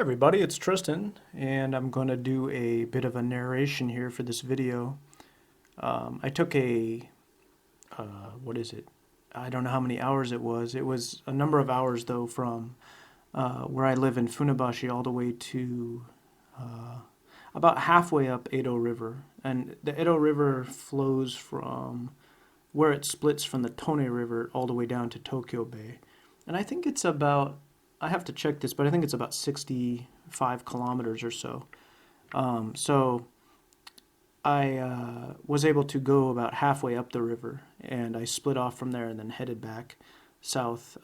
Hi everybody, it's Tristan, and I'm going to do a bit of a narration here for this video. I took what is it? I don't know how many hours it was. It was a number of hours though from where I live in Funabashi all the way to about halfway up Edo River. And the Edo River flows from where it splits from the Tone River all the way down to Tokyo Bay. And I think it's about, I have to check this, but I think it's about 65 kilometers or so. So I was able to go about halfway up the river, and I split off from there and then headed back southeast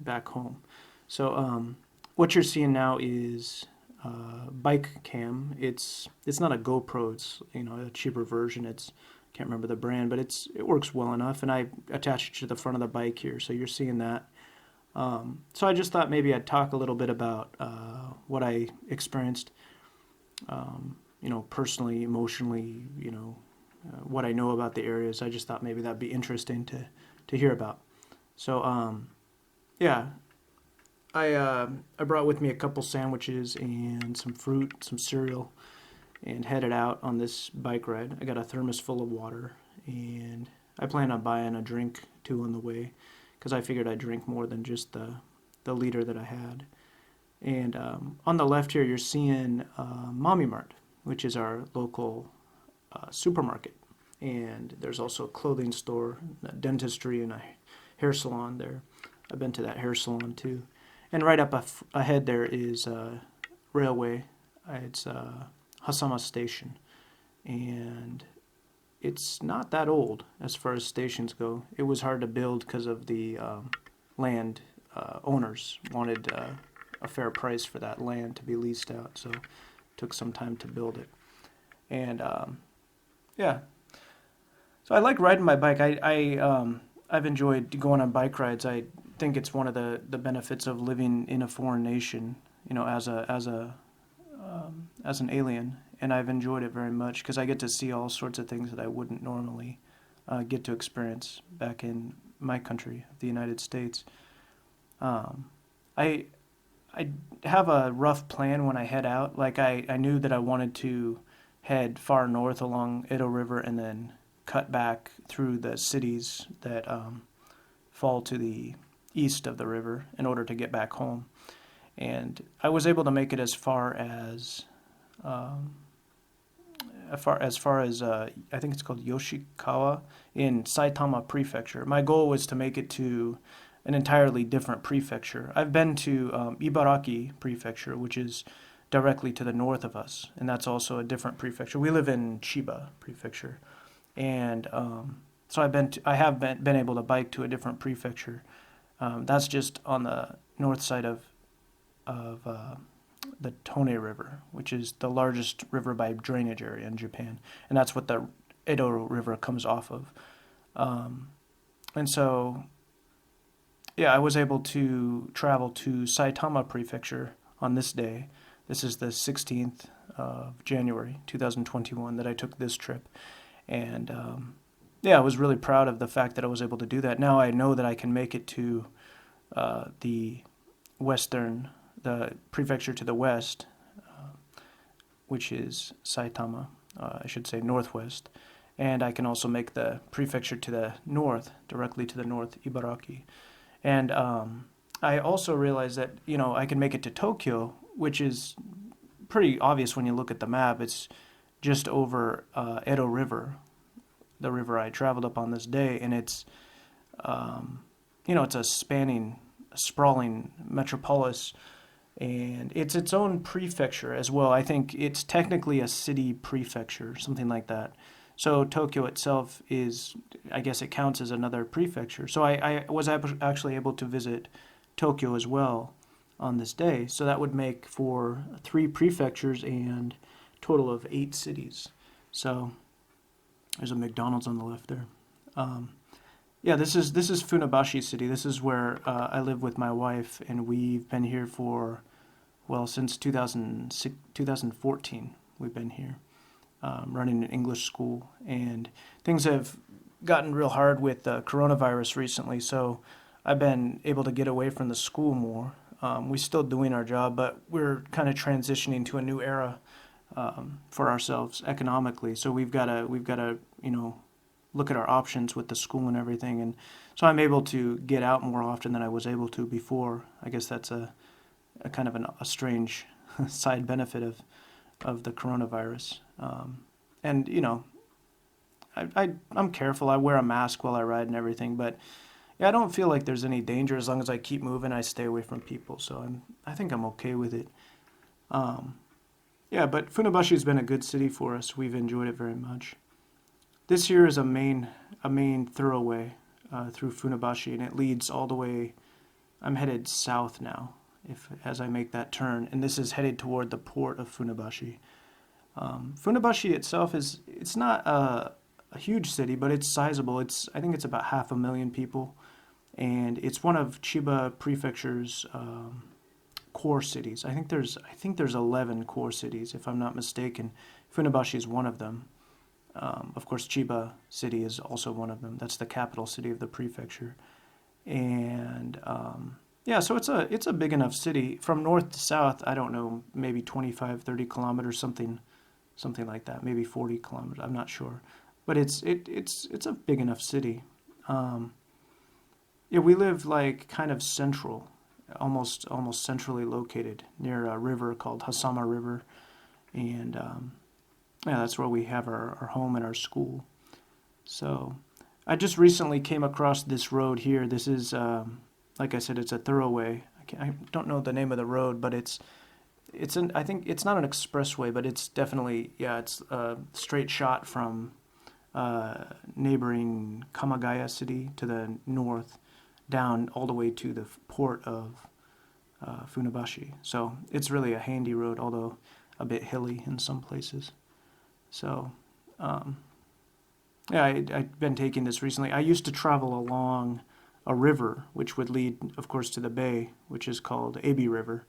back home. So what you're seeing now is bike cam. It's not a GoPro. It's a cheaper version. Can't remember the brand, but it works well enough, and I attached it to the front of the bike here, so you're seeing that. So I just thought maybe I'd talk a little bit about what I experienced, personally, emotionally, what I know about the areas. I just thought maybe that'd be interesting to hear about. So yeah, I brought with me a couple sandwiches and some fruit, some cereal, and headed out on this bike ride. I got a thermos full of water, and I plan on buying a drink too on the way, because I figured I'd drink more than just the liter that I had. And on the left here, you're seeing Mommy Mart, which is our local supermarket. And there's also a clothing store, a dentistry, and a hair salon there. I've been to that hair salon too. And right up ahead there is railway. It's Hasama Station. And it's not that old as far as stations go. It was hard to build because of the land owners wanted a fair price for that land to be leased out, so it took some time to build it. And yeah, so I like riding my bike. I've enjoyed going on bike rides. I think it's one of the benefits of living in a foreign nation, as an alien. And I've enjoyed it very much because I get to see all sorts of things that I wouldn't normally get to experience back in my country, the United States. I have a rough plan when I head out. Like I knew that I wanted to head far north along Edo River and then cut back through the cities that fall to the east of the river in order to get back home. And I was able to make it as far as I think it's called Yoshikawa in Saitama Prefecture. My goal was to make it to an entirely different prefecture. I've been to Ibaraki Prefecture, which is directly to the north of us, and that's also a different prefecture. We live in Chiba Prefecture, and so I have been able to bike to a different prefecture. That's just on the north side of the Tone River, which is the largest river by drainage area in Japan, and that's what the Edo River comes off of. And so, yeah, I was able to travel to Saitama Prefecture on this day. This is the 16th of January, 2021, that I took this trip. And yeah, I was really proud of the fact that I was able to do that. Now I know that I can make it to the prefecture to the west, which is Saitama, I should say northwest. And I can also make the prefecture to the north, directly to the north, Ibaraki. And I also realized that, I can make it to Tokyo, which is pretty obvious when you look at the map. It's just over Edo River, the river I traveled up on this day. And it's, it's a sprawling metropolis. And it's its own prefecture as well. I think it's technically a city prefecture, something like that. So Tokyo itself is, I guess it counts as another prefecture. So I was actually able to visit Tokyo as well on this day. So that would make for 3 prefectures and a total of 8 cities. So there's a McDonald's on the left there. Yeah, this is Funabashi City. This is where I live with my wife, and we've been here for, since 2014. We've been here running an English school, and things have gotten real hard with coronavirus recently. So I've been able to get away from the school more. We're still doing our job, but we're kind of transitioning to a new era for ourselves economically. So we've got to look at our options with the school and everything. And so I'm able to get out more often than I was able to before. I guess that's a kind of a strange side benefit of the coronavirus. And I'm careful. I wear a mask while I ride and everything, but yeah, I don't feel like there's any danger as long as I keep moving. I stay away from people, so I think I'm okay with it. Yeah, but Funabashi has been a good city for us. We've enjoyed it very much. This here is a main thoroughway through Funabashi, and it leads all the way. I'm headed south now, as I make that turn, and this is headed toward the port of Funabashi. Funabashi itself it's not a huge city, but it's sizable. I think it's about 500,000 people, and it's one of Chiba Prefecture's core cities. I think there's 11 core cities, if I'm not mistaken. Funabashi is one of them. Of course, Chiba City is also one of them. That's the capital city of the prefecture, and yeah, so it's a big enough city. From north to south, I don't know, maybe 25, 30 kilometers, something like that, maybe 40 kilometers. I'm not sure. But it's a big enough city. Yeah, we live like kind of central, almost centrally located near a river called Hasama River, and yeah, that's where we have our home and our school. So I just recently came across this road here. This is, like I said, it's a thoroughway. I don't know the name of the road, but I think it's not an expressway, but it's definitely, yeah, it's a straight shot from neighboring Kamagaya City to the north, down all the way to the port of Funabashi. So it's really a handy road, although a bit hilly in some places. So yeah, I've been taking this recently. I used to travel along a river, which would lead, of course, to the bay, which is called Ebi River,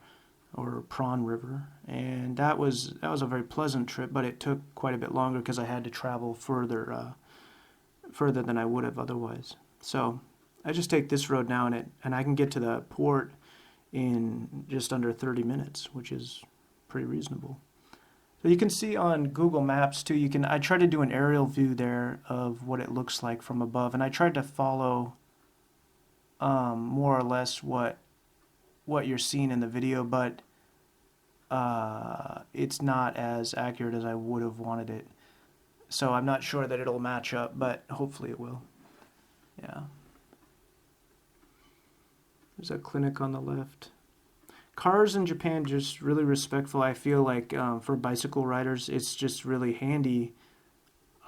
or Prawn River, and that was a very pleasant trip, but it took quite a bit longer because I had to travel further than I would have otherwise. So I just take this road now, and I can get to the port in just under 30 minutes, which is pretty reasonable. So you can see on Google Maps too. I try to do an aerial view there of what it looks like from above, and I tried to follow more or less what you're seeing in the video, but it's not as accurate as I would have wanted it. So I'm not sure that it'll match up, but hopefully it will. Yeah. There's a clinic on the left. Cars in Japan just really respectful. I feel like for bicycle riders, it's just really handy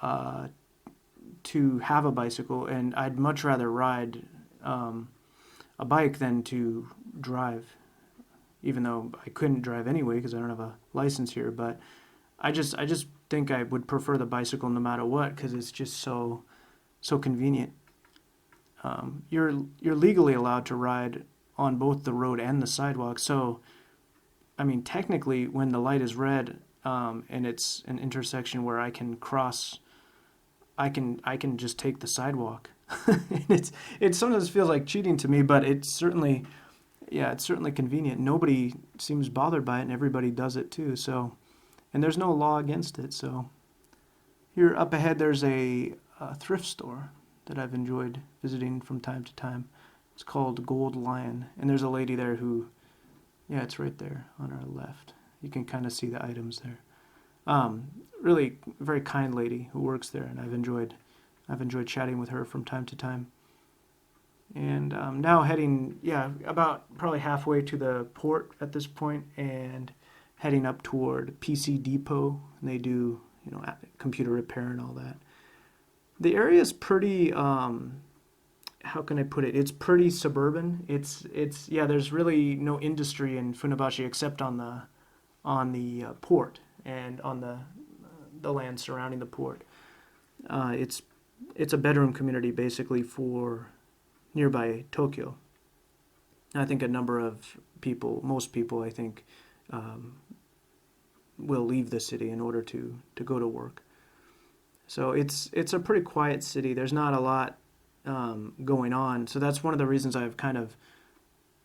to have a bicycle, and I'd much rather ride a bike than to drive, even though I couldn't drive anyway because I don't have a license here. But I just think I would prefer the bicycle no matter what, because it's just so convenient. You're legally allowed to ride on both the road and the sidewalk. So, I mean, technically, when the light is red and it's an intersection where I can cross, I can just take the sidewalk. It sometimes feels like cheating to me, but it's certainly convenient. Nobody seems bothered by it, and everybody does it too. So, and there's no law against it. So, here up ahead, there's a thrift store that I've enjoyed visiting from time to time. It's called Gold Lion, and there's a lady there who, yeah, it's right there on our left. You can kind of see the items there. Really very kind lady who works there, and I've enjoyed chatting with her from time to time. And now heading, about probably halfway to the port at this point, and heading up toward PC Depot, and they do, computer repair and all that. The area is pretty, how can I put it? It's pretty suburban. It's there's really no industry in Funabashi except on the port and on the land surrounding the port. It's a bedroom community basically for nearby Tokyo. I think a number of people, most people, I think, will leave the city in order to go to work. So it's a pretty quiet city. There's not a lot going on. So that's one of the reasons I've kind of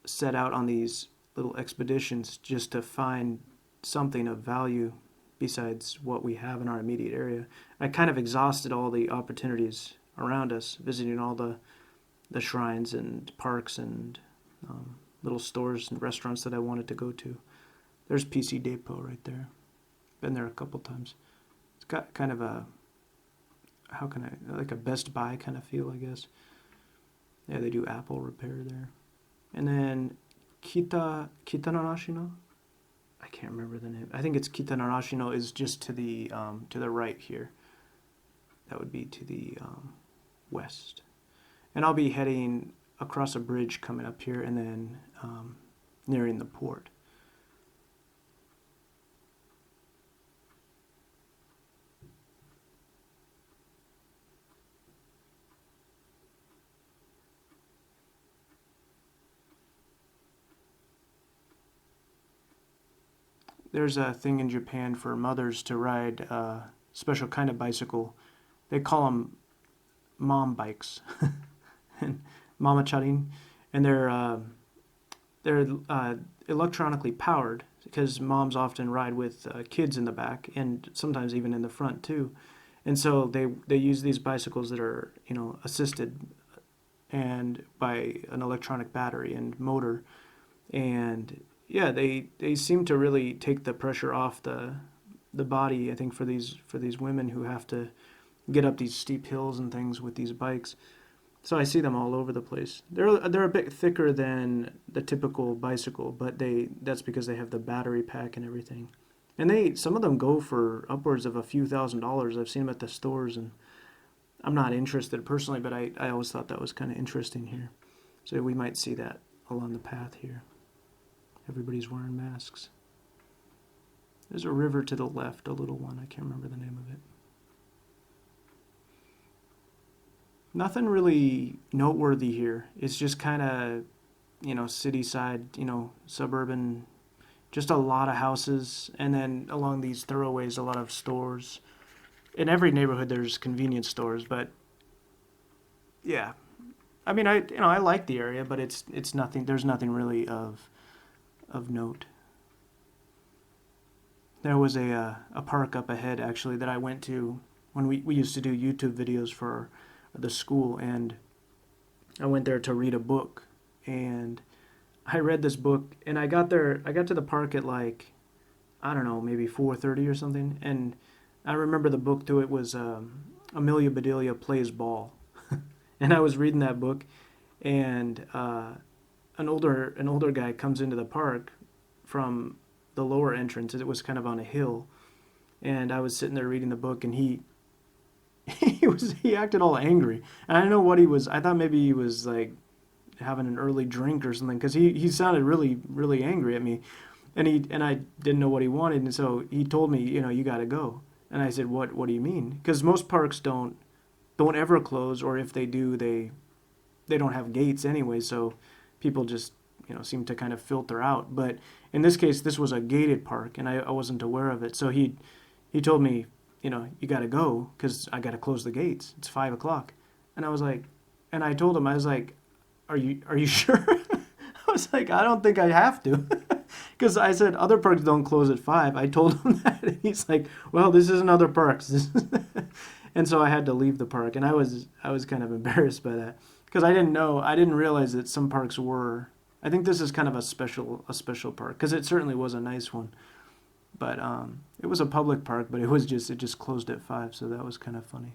set out on these little expeditions just to find something of value besides what we have in our immediate area. I kind of exhausted all the opportunities around us, visiting all the shrines and parks and little stores and restaurants that I wanted to go to. There's PC Depot right there. Been there a couple times. It's got kind of a, like a Best Buy kind of feel, I guess. Yeah, they do Apple repair there. And then Kitanarashino? I can't remember the name. I think it's Kitanarashino is just to the right here. That would be to the west. And I'll be heading across a bridge coming up here and then nearing the port. There's a thing in Japan for mothers to ride a special kind of bicycle. They call them mom bikes, and mama charin, and they're electronically powered because moms often ride with kids in the back and sometimes even in the front too, and so they use these bicycles that are assisted and by an electronic battery and motor, and yeah, they seem to really take the pressure off the body, I think, for these women who have to get up these steep hills and things with these bikes. So I see them all over the place. They're a bit thicker than the typical bicycle, but that's because they have the battery pack and everything. And some of them go for upwards of a few $1,000s. I've seen them at the stores, and I'm not interested personally, but I always thought that was kind of interesting here. So we might see that along the path here. Everybody's wearing masks. There's a river to the left, a little one. I can't remember the name of it. Nothing really noteworthy here. It's just kind of, city side, suburban, just a lot of houses. And then along these thoroughways, a lot of stores. In every neighborhood, there's convenience stores, but yeah. I mean, I like the area, but it's nothing. There's nothing really of note. There was a park up ahead actually that I went to when we used to do YouTube videos for the school, and I went there to read a book, and I read this book, and I got to the park at like, I don't know, maybe 4:30 or something, and I remember the book to it was Amelia Bedelia Plays Ball. And I was reading that book, and an older guy comes into the park from the lower entrance. It was kind of on a hill, and I was sitting there reading the book, and he acted all angry. And I don't know what he was. I thought maybe he was like having an early drink or something, because he sounded really, really angry at me, and I didn't know what he wanted, and so he told me, you got to go. And I said, what do you mean? Because most parks don't ever close, or if they do, they don't have gates anyway, so people just seem to kind of filter out. But in this case, this was a gated park, and I wasn't aware of it. So he told me, you got to go because I got to close the gates. It's 5 o'clock. And I was like, and I told him, I was like, are you sure? I was like, I don't think I have to. Because I said other parks don't close at 5. I told him that. And he's like, well, this isn't other parks. And so I had to leave the park. And I was kind of embarrassed by that. Because I didn't realize that some parks were. I think this is kind of a special park, because it certainly was a nice one, but it was a public park, but it just closed at 5, so that was kind of funny.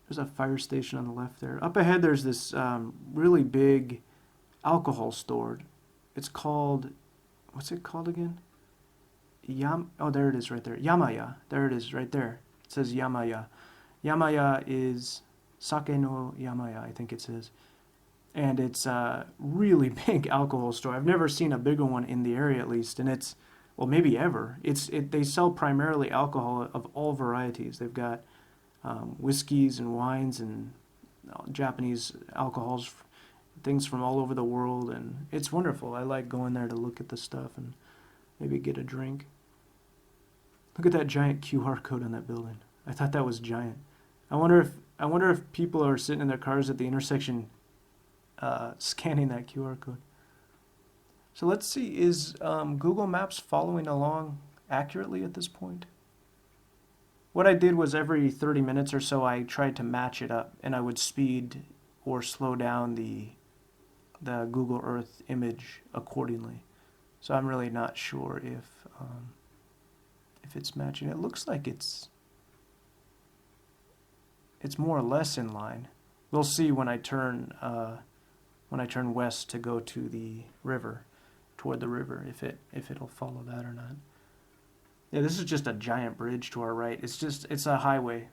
There's a fire station on the left there. Up ahead, there's this really big alcohol store. It's called, what's it called again? Oh, there it is right there. Yamaya. There it is right there. It says Yamaya. Yamaya is Sake no Yamaya, I think it says. And it's a really big alcohol store. I've never seen a bigger one in the area, at least. And it's, well, maybe ever. They sell primarily alcohol of all varieties. They've got whiskeys and wines and Japanese alcohols, things from all over the world. And it's wonderful. I like going there to look at the stuff and maybe get a drink. Look at that giant QR code on that building. I thought that was giant. I wonder if people are sitting in their cars at the intersection scanning that QR code. So let's see, is Google Maps following along accurately at this point? What I did was every 30 minutes or so I tried to match it up, and I would speed or slow down the Google Earth image accordingly. So I'm really not sure if it's matching. It looks like it's more or less in line. We'll see when I turn west to go to the river, toward the river, if it'll follow that or not. Yeah, this is just a giant bridge to our right. It's a highway.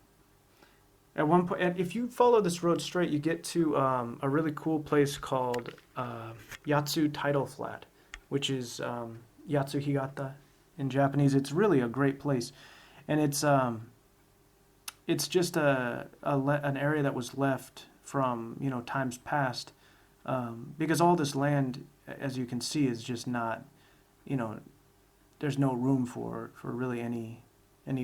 At one point, and if you follow this road straight, you get to a really cool place called Yatsu Tidal Flat, which is Yatsu Higata in Japanese. It's really a great place, and it's just an area that was left from times past, because all this land, as you can see, is just not, there's no room for really any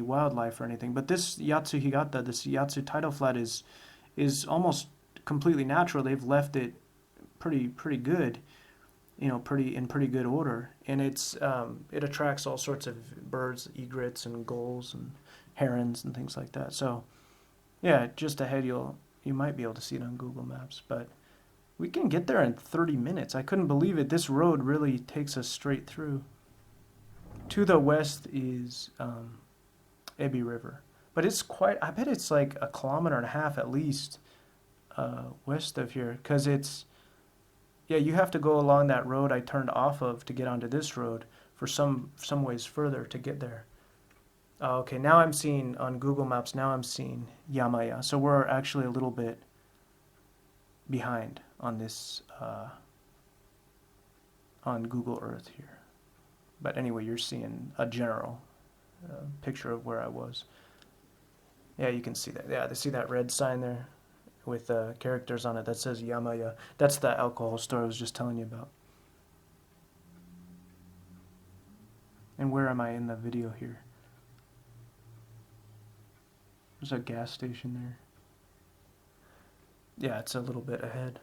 wildlife or anything. But this Yatsu Higata, this Yatsu Tidal Flat is almost completely natural. They've left it pretty good, in pretty good order, and it attracts all sorts of birds, egrets and gulls and herons and things like that. So yeah, just ahead you might be able to see it on Google Maps, but we can get there in 30 minutes. I couldn't believe it. This road really takes us straight through. To the west is Ebi River, but I bet it's like 1.5 kilometers at least west of here, because you have to go along that road I turned off of to get onto this road for some ways further to get there. Okay, now I'm seeing on Google Maps, Yamaya, so we're actually a little bit behind on this on Google Earth here. But anyway, you're seeing a general picture of where I was. Yeah, you can see that. Yeah, see that red sign there with characters on it that says Yamaya. That's the alcohol store I was just telling you about. And where am I in the video here? There's a gas station there. Yeah, it's a little bit ahead.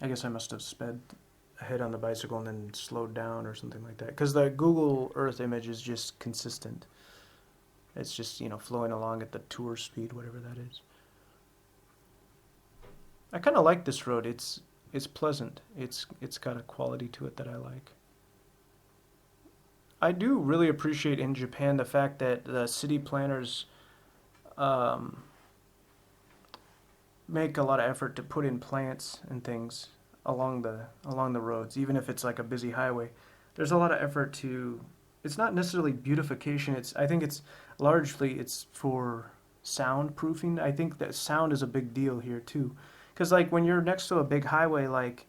I guess I must have sped ahead on the bicycle and then slowed down or something like that, because the Google Earth image is just consistent. It's just flowing along at the tour speed, whatever that is. I kind of like this road. It's pleasant. It's got a quality to it that I like. I do really appreciate in Japan the fact that the city planners make a lot of effort to put in plants and things along the roads, even if it's like a busy highway. There's a lot of effort to. It's not necessarily beautification. I think it's largely for soundproofing. I think that sound is a big deal here too, because like when you're next to a big highway, like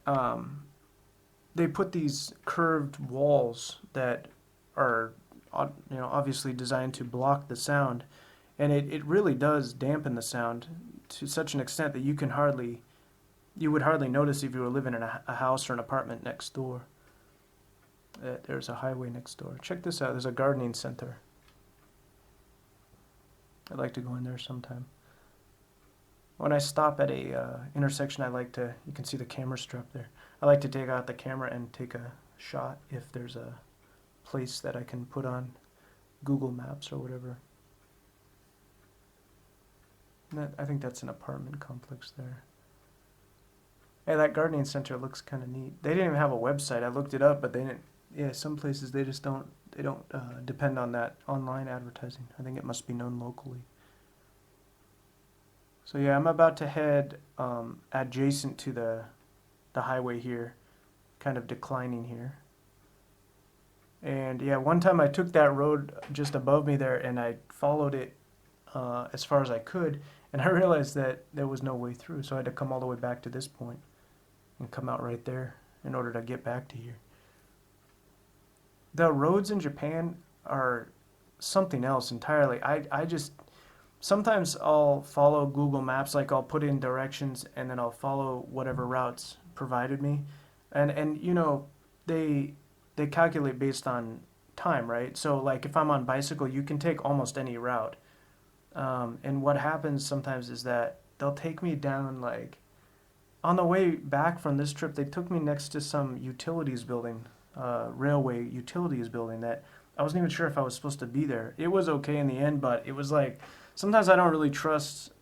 they put these curved walls that are obviously designed to block the sound, and it really does dampen the sound to such an extent that you would hardly notice if you were living in a house or an apartment next door. There's a highway next door. Check this out. There's a gardening center. I'd like to go in there sometime. When I stop at a intersection, you can see the camera strap there. I like to take out the camera and take a shot if there's a place that I can put on Google Maps or whatever. I think that's an apartment complex there. Hey, that gardening center looks kind of neat. They didn't even have a website. I looked it up, but they didn't. Yeah, some places they just don't. They don't depend on that online advertising. I think it must be known locally. So yeah, I'm about to head adjacent to the highway here, kind of declining here. And yeah, one time I took that road just above me there, and I followed it as far as I could, and I realized that there was no way through, so I had to come all the way back to this point and come out right there in order to get back to here. The roads in Japan are something else entirely. I just sometimes I'll follow Google Maps, like I'll put in directions and then I'll follow whatever routes provided me, and they calculate based on time, right? So like if I'm on bicycle, you can take almost any route, and what happens sometimes is that they'll take me down like on the way back from this trip, they took me next to some utilities building, railway utilities building that I wasn't even sure if I was supposed to be there. It was okay in the end, but it was like sometimes I don't really trust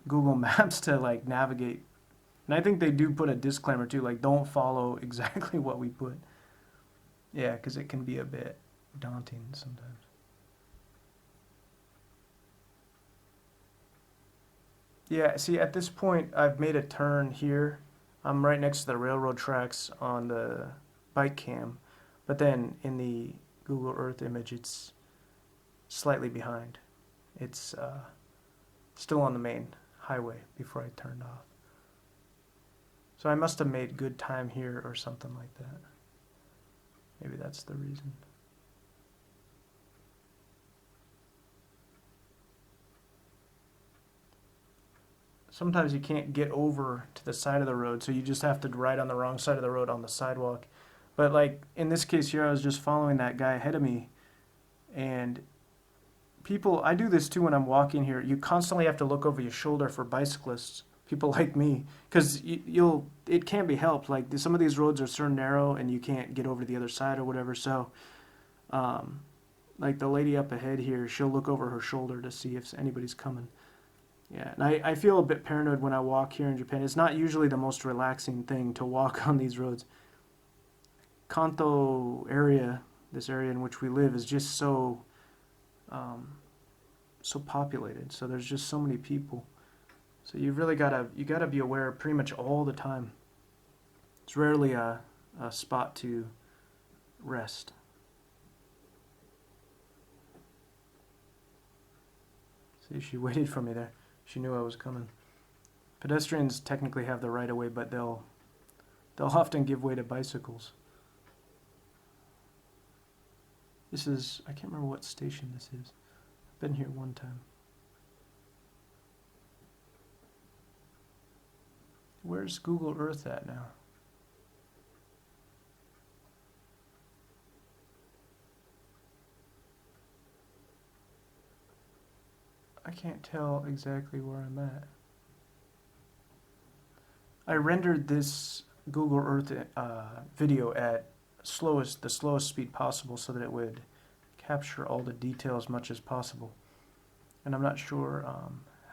Google Maps to like navigate. And I think they do put a disclaimer too, like don't follow exactly what we put. Yeah, because it can be a bit daunting sometimes. Yeah, see, at this point, I've made a turn here. I'm right next to the railroad tracks on the bike cam, but then in the Google Earth image, it's slightly behind. It's still on the main highway before I turned off. So I must have made good time here or something like that. Maybe that's the reason. Sometimes you can't get over to the side of the road, so you just have to ride on the wrong side of the road on the sidewalk. But like in this case here, I was just following that guy ahead of me, and people, I do this too when I'm walking here. You constantly have to look over your shoulder for bicyclists, people like me, because it can't be helped. Like some of these roads are so narrow, and you can't get over to the other side or whatever. So, like the lady up ahead here, she'll look over her shoulder to see if anybody's coming. Yeah, and I feel a bit paranoid when I walk here in Japan. It's not usually the most relaxing thing to walk on these roads. Kanto area, this area in which we live, is just so so populated. So there's just so many people. So you really gotta be aware pretty much all the time. It's rarely a spot to rest. See, she waited for me there. She knew I was coming. Pedestrians technically have the right of way, but they'll often give way to bicycles. This is, I can't remember what station this is. I've been here one time. Where's Google Earth at now? I can't tell exactly where I'm at. I rendered this Google Earth video at the slowest speed possible so that it would capture all the detail as much as possible. And I'm not sure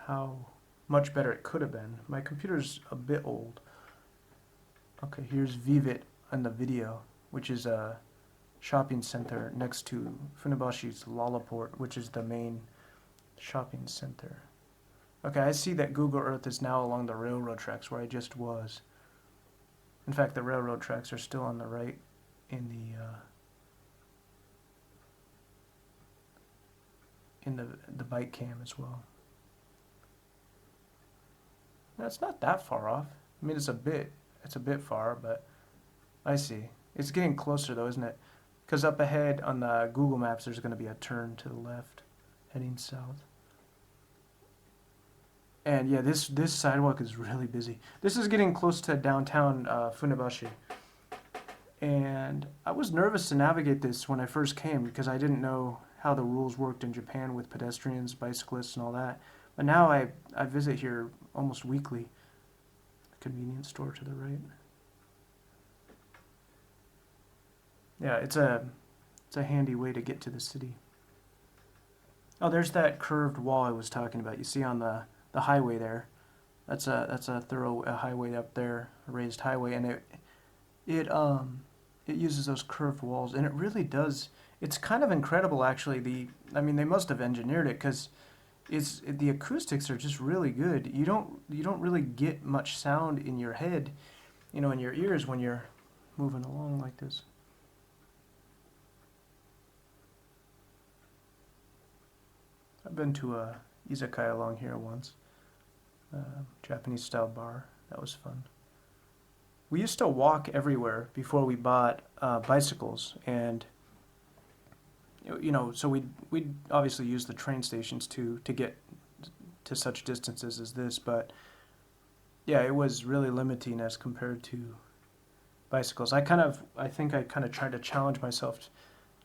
how much better it could have been. My computer's a bit old. Okay, here's Vivid in the video, which is a shopping center next to Funabashi's Lalaport, which is the main shopping center. Okay, I see that Google Earth is now along the railroad tracks where I just was. In fact, the railroad tracks are still on the right in the bike cam as well. That's not that far off. I mean, it's a bit far, but I see. It's getting closer though, isn't it? Because up ahead on the Google Maps, there's going to be a turn to the left, heading south. And yeah, this sidewalk is really busy. This is getting close to downtown Funabashi. And I was nervous to navigate this when I first came because I didn't know how the rules worked in Japan with pedestrians, bicyclists, and all that. But now I visit here almost weekly. Convenience store to the right. Yeah, it's a handy way to get to the city. Oh, there's that curved wall I was talking about. You see on the highway there. That's a thorough highway up there, a raised highway, and it uses those curved walls, and it really does. It's kind of incredible, actually. I mean, they must have engineered it because the acoustics are just really good. You don't really get much sound in your head, in your ears when you're moving along like this. I've been to a izakaya along here once, Japanese style bar. That was fun. We used to walk everywhere before we bought bicycles, and so we'd obviously use the train stations to get to such distances as this, but yeah, it was really limiting as compared to bicycles. I think I kind of tried to challenge myself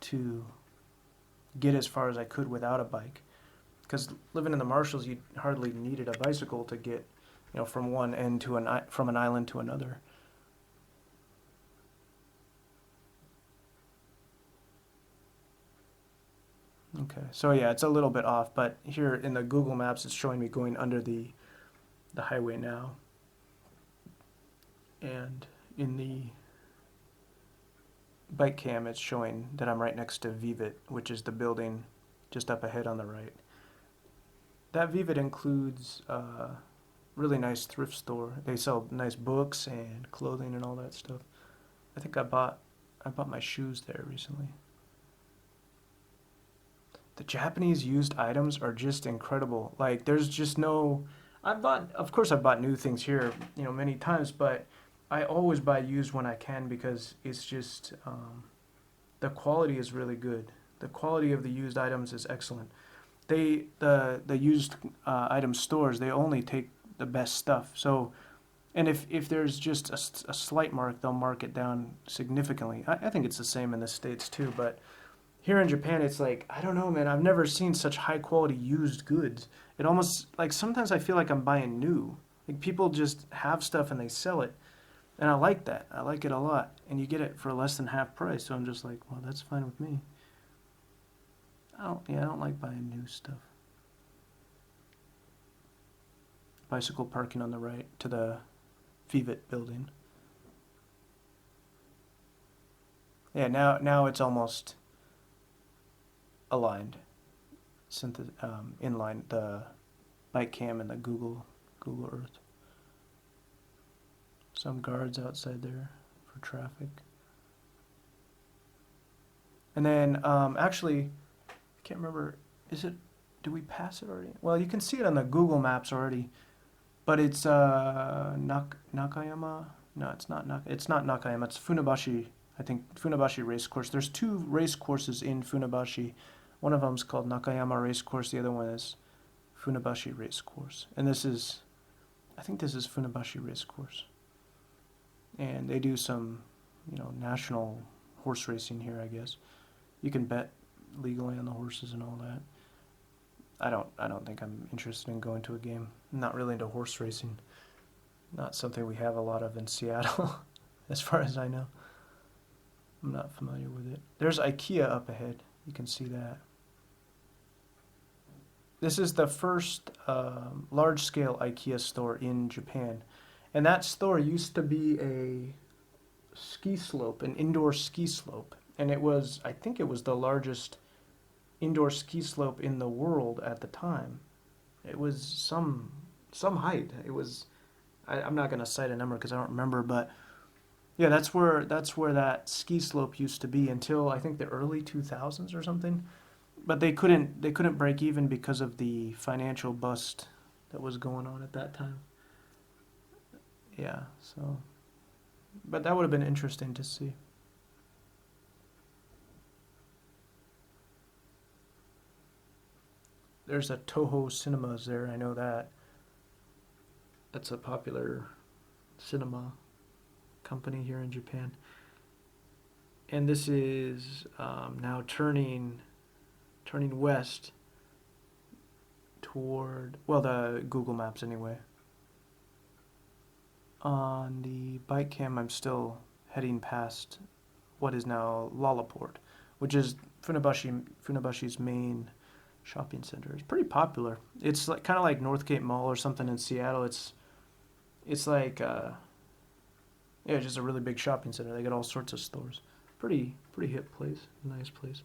to get as far as I could without a bike, because living in the Marshalls, you hardly needed a bicycle to get from one end to from an island to another. Okay, so yeah, it's a little bit off, but here in the Google Maps, it's showing me going under the highway now. And in the bike cam, it's showing that I'm right next to Vivid, which is the building just up ahead on the right. That Vivid includes a really nice thrift store. They sell nice books and clothing and all that stuff. I think I bought my shoes there recently. The Japanese used items are just incredible. Like, there's just no... Of course I've bought new things here, many times, but I always buy used when I can because it's just, the quality is really good. The quality of the used items is excellent. The used item stores, they only take the best stuff. So, and if there's just a slight mark, they'll mark it down significantly. I think it's the same in the States too, but here in Japan, it's like, I don't know, man, I've never seen such high quality used goods. It almost, like, sometimes I feel like I'm buying new. Like, people just have stuff and they sell it. And I like that. I like it a lot. And you get it for less than half price. So I'm just like, well, that's fine with me. I don't like buying new stuff. Bicycle parking on the right to the Vivid building. Yeah, now it's almost aligned, inline, the bike cam and the Google Earth. Some guards outside there for traffic. And then, actually, I can't remember, do we pass it already? Well, you can see it on the Google Maps already, but it's, Nakayama? No, it's not Nakayama, it's Funabashi, I think, Funabashi Racecourse. There's 2 race courses in Funabashi. One of them is called Nakayama Racecourse, the other one is Funabashi Racecourse. And I think this is Funabashi Racecourse. And they do some, national horse racing here, I guess. You can bet legally on the horses and all that. I don't think I'm interested in going to a game. I'm not really into horse racing. Not something we have a lot of in Seattle, as far as I know. I'm not familiar with it. There's IKEA up ahead. You can see that. This is the first large-scale IKEA store in Japan. And that store used to be a ski slope, an indoor ski slope. And I think it was the largest indoor ski slope in the world at the time. It was some height. I'm not going to cite a number because I don't remember, but yeah, that's where that ski slope used to be until I think the early 2000s or something. But they couldn't break even because of the financial bust that was going on at that time. Yeah, so, but that would have been interesting to see. There's a Toho Cinemas there, I know that. That's a popular cinema company here in Japan. And this is now turning west toward, well, the Google Maps anyway. On the bike cam, I'm still heading past what is now Lalaport, which is Funabashi's main shopping center. It's pretty popular. It's like kind of like Northgate Mall or something in Seattle. It's like just a really big shopping center. They got all sorts of stores. Pretty hip place, nice place.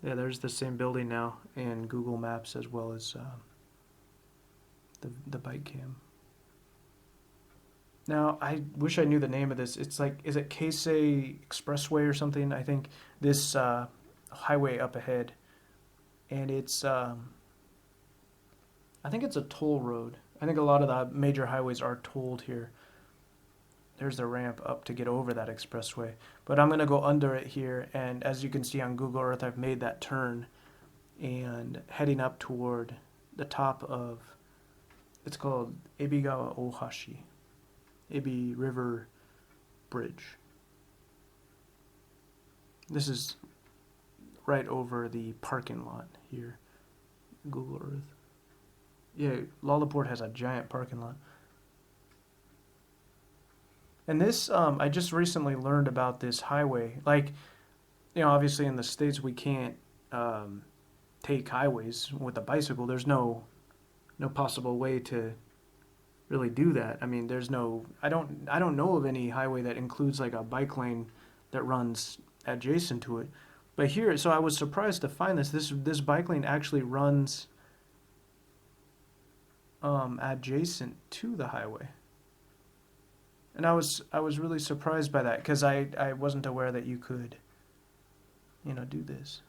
Yeah, there's the same building now in Google Maps as well as the bike cam. Now, I wish I knew the name of this. It's like, is it Keisei Expressway or something? I think this highway up ahead. And it's, I think it's a toll road. I think a lot of the major highways are tolled here. There's the ramp up to get over that expressway. But I'm going to go under it here. And as you can see on Google Earth, I've made that turn and heading up toward the top of, it's called Ebigawa Ohashi. Ebi River Bridge. This is right over the parking lot here, Google Earth. Yeah, Lollaport has a giant parking lot. And this, I just recently learned about this highway. Like, obviously in the States we can't um, take highways with a bicycle. There's no possible way to really do that. I mean, there's no, I don't know of any highway that includes like a bike lane that runs adjacent to it. But here, so I was surprised to find this. This bike lane actually runs adjacent to the highway. And I was really surprised by that because I wasn't aware that you could, do this.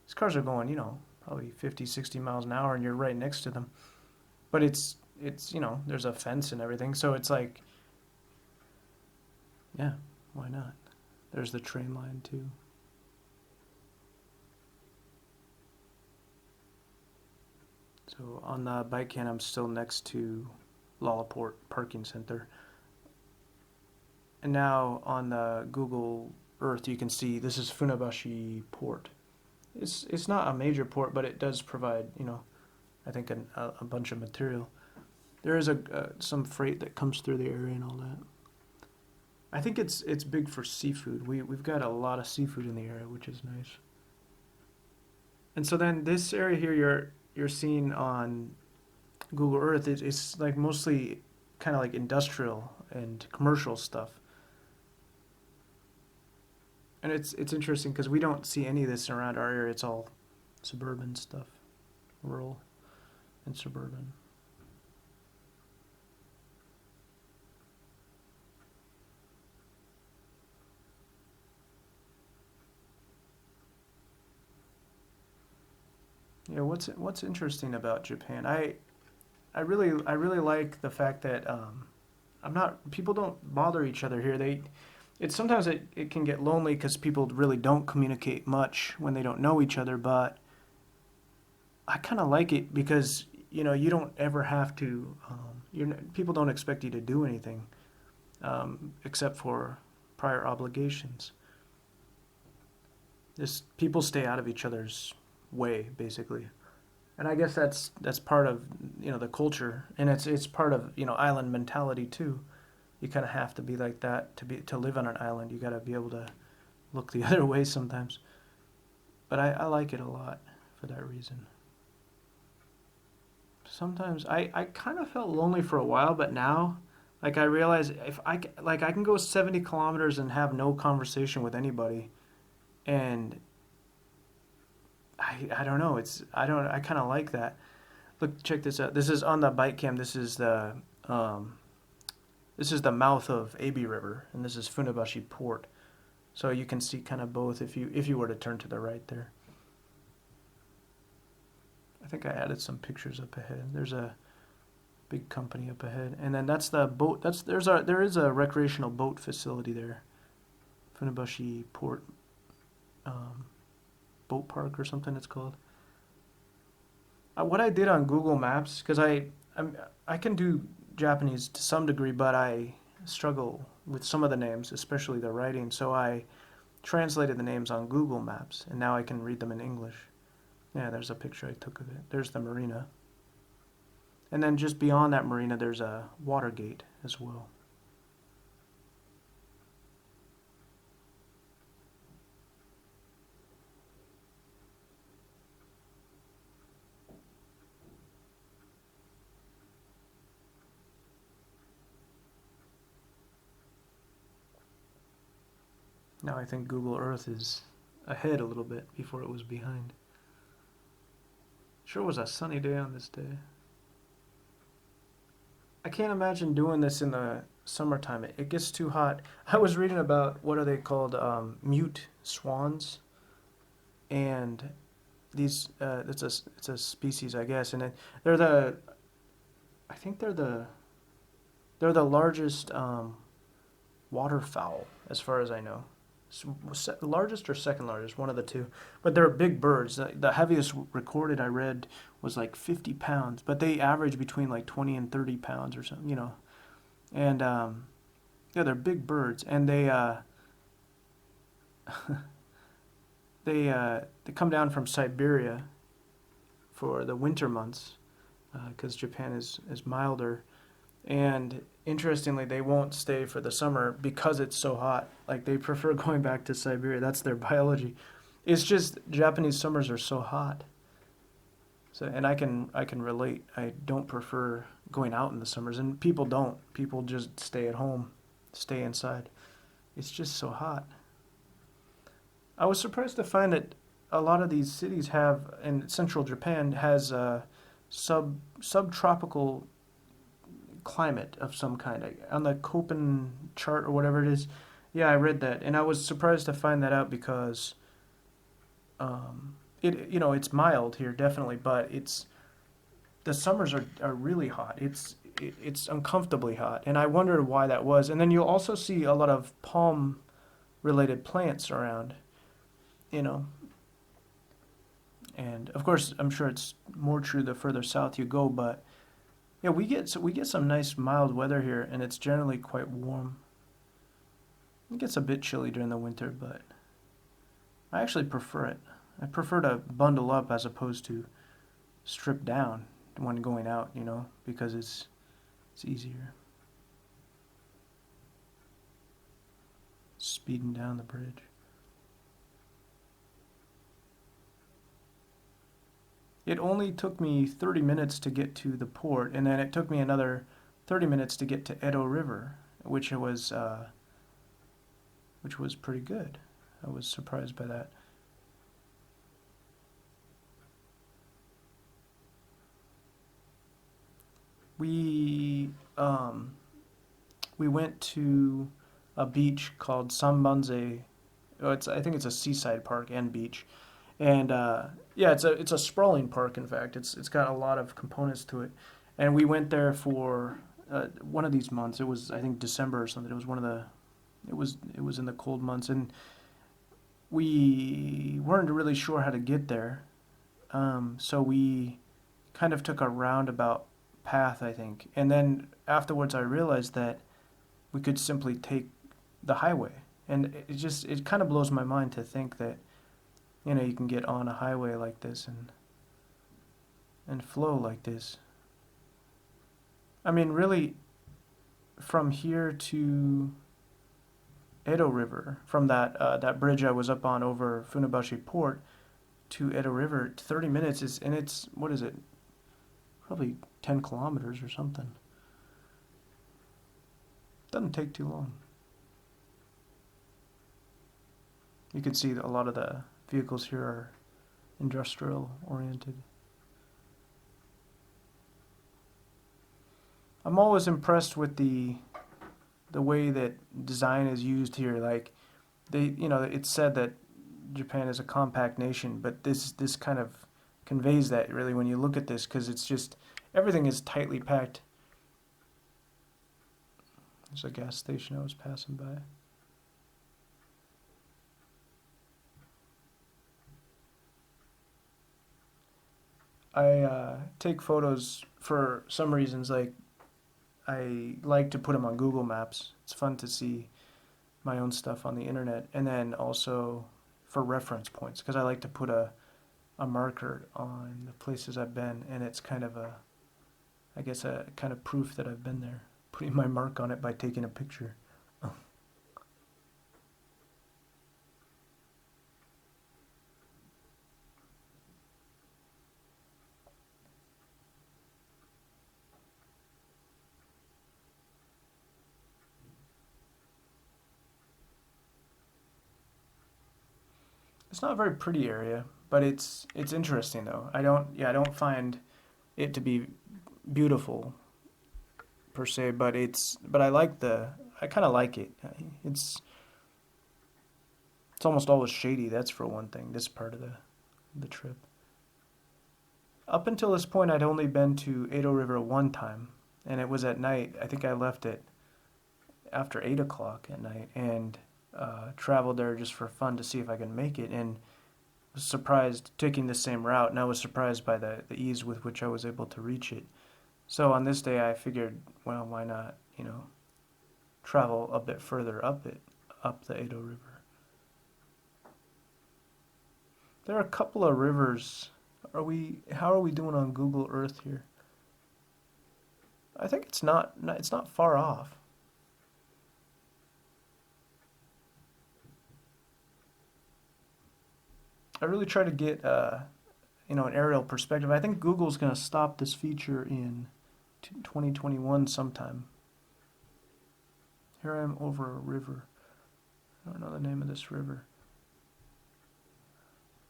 These cars are going, probably 50, 60 miles an hour and you're right next to them. But it's there's a fence and everything. So it's like, yeah, why not? There's the train line too. So on the bike can, I'm still next to Lollaport Parking Center. And now on the Google Earth, you can see this is Funabashi Port. It's not a major port, but it does provide, I think a bunch of material. There is some freight that comes through the area and all that. I think it's big for seafood. We've got a lot of seafood in the area, which is nice. And so then this area here you're seeing on Google Earth, it's like mostly kind of like industrial and commercial stuff. And it's interesting because we don't see any of this around our area. It's all suburban stuff, rural and suburban. Yeah, what's interesting about Japan? I really like the fact that I'm not people don't bother each other here. It's sometimes it can get lonely because people really don't communicate much when they don't know each other, but I kind of like it because you don't ever have to people don't expect you to do anything except for prior obligations. Just people stay out of each other's way basically. And I guess that's part of the culture, and it's part of island mentality too. You kind of have to be like that to live on an island. You got to be able to look the other way sometimes. But I like it a lot for that reason. Sometimes I kind of felt lonely for a while, but now like I realize if I can go 70 kilometers and have no conversation with anybody, and I don't know. I kind of like that. Look, check this out. This is on the bike cam. Um, this is the mouth of Ebi River, and this is Funabashi Port. So you can see kind of both if you were to turn to the right there. I think I added some pictures up ahead. There's a big company up ahead, and then that's the boat. There is a recreational boat facility there, Funabashi Port um, Boat Park or something it's called. What I did on Google Maps, because I can do Japanese to some degree, but I struggle with some of the names, especially the writing. So I translated the names on Google Maps, and now I can read them in English. Yeah, there's a picture I took of it. There's the marina. And then just beyond that marina, there's a water gate as well. Now I think Google Earth is ahead a little bit before it was behind. Sure was a sunny day on this day. I can't imagine doing this in the summertime. It gets too hot. I was reading about what are they called, mute swans, and these it's a species, I guess, and they're the I think they're the largest waterfowl as far as I know. Largest or second largest, one of the two. But they're big birds. The heaviest recorded I read was like 50 pounds, but they average between like 20 and 30 pounds or something. And yeah, they're big birds, and they come down from Siberia for the winter months, because Japan is milder. And interestingly, they won't stay for the summer because it's so hot. Like they prefer going back to Siberia. That's their biology. It's just Japanese summers are so hot. So, and I can relate. I don't prefer going out in the summers, and people don't. People just stay at home, stay inside. It's just so hot. I was surprised to find that a lot of these cities have, in central Japan, has a subtropical climate of some kind. On the Köppen chart or whatever it is, yeah, I read that, and I was surprised to find that out because it's mild here definitely, but the summers are really hot. It's uncomfortably hot, and I wondered why that was. And then you'll also see a lot of palm related plants around, you know. And of course, I'm sure it's more true the further south you go, but yeah, we get some nice mild weather here, and it's generally quite warm. It gets a bit chilly during the winter, but I actually prefer it. I prefer to bundle up as opposed to strip down when going out, because it's easier. Speeding down the bridge. It only took me 30 minutes to get to the port, and then it took me another 30 minutes to get to Edo River, which was pretty good. I was surprised by that. We went to a beach called Sanbanze. I think it's a seaside park and beach, and yeah, it's a sprawling park. In fact, it's got a lot of components to it, and we went there for one of these months. It was, I think, December or something. It was one of the it was in the cold months, and we weren't really sure how to get there, so we kind of took a roundabout path, I think. And then afterwards, I realized that we could simply take the highway, and it kind of blows my mind to think that you can get on a highway like this and flow like this. I mean, really, from here to Edo River, from that bridge I was up on over Funabashi Port to Edo River, 30 minutes is, and it's, what is it? Probably 10 kilometers or something. Doesn't take too long. You can see that a lot of the vehicles here are industrial oriented. I'm always impressed with the way that design is used here. Like it's said that Japan is a compact nation, but this kind of conveys that really when you look at this, because it's just everything is tightly packed. There's a gas station I was passing by. I take photos for some reasons. Like I like to put them on Google Maps. It's fun to see my own stuff on the internet, and then also for reference points, because I like to put a marker on the places I've been, and it's kind of I guess a kind of proof that I've been there, putting my mark on it by taking a picture. It's not a very pretty area, but it's interesting though. I don't find it to be beautiful per se, but I kind of like it. It's almost always shady. That's for one thing. This part of the trip. Up until this point, I'd only been to Edo River one time, and it was at night. I think I left it after 8 o'clock at night, and traveled there just for fun to see if I could make it, and was surprised taking the same route, and I was surprised by the ease with which I was able to reach it. So on this day, I figured, well, why not, travel a bit further up the Edo River. There are a couple of rivers. How are we doing on Google Earth here? I think it's not far off. I really try to get an aerial perspective. I think Google's gonna stop this feature in 2021 sometime. Here I am over a river. I don't know the name of this river.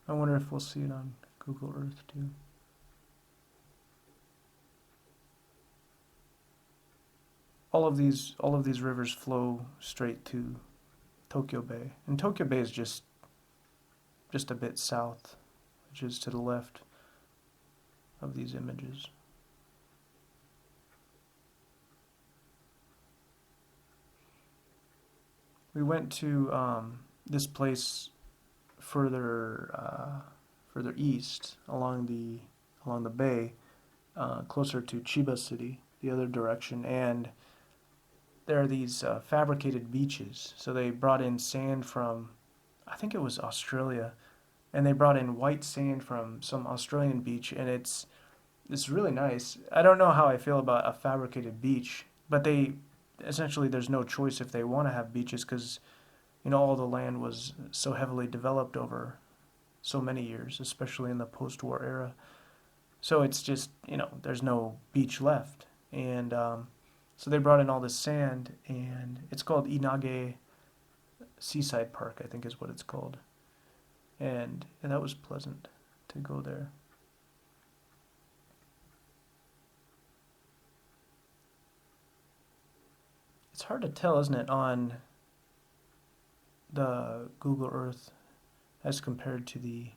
I wonder if we'll see it on Google Earth too. All of these rivers flow straight to Tokyo Bay, and Tokyo Bay is just a bit south, which is to the left of these images. We went to this place further east along the bay, closer to Chiba City, the other direction, and there are these fabricated beaches. So they brought in sand from, I think it was Australia, and they brought in white sand from some Australian beach, and it's really nice. I don't know how I feel about a fabricated beach, but essentially there's no choice if they want to have beaches, because all the land was so heavily developed over so many years, especially in the post-war era. So it's just, there's no beach left, and so they brought in all this sand, and it's called Inage Seaside Park, I think is what it's called. And that was pleasant to go there. It's hard to tell, isn't it, on the Google Earth as compared to the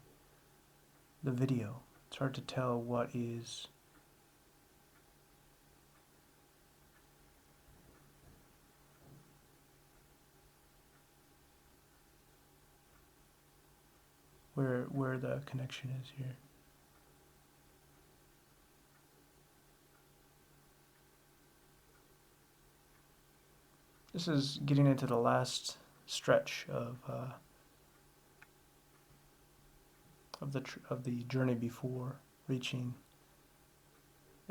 video. It's hard to tell what is where the connection is here. This is getting into the last stretch of the journey before reaching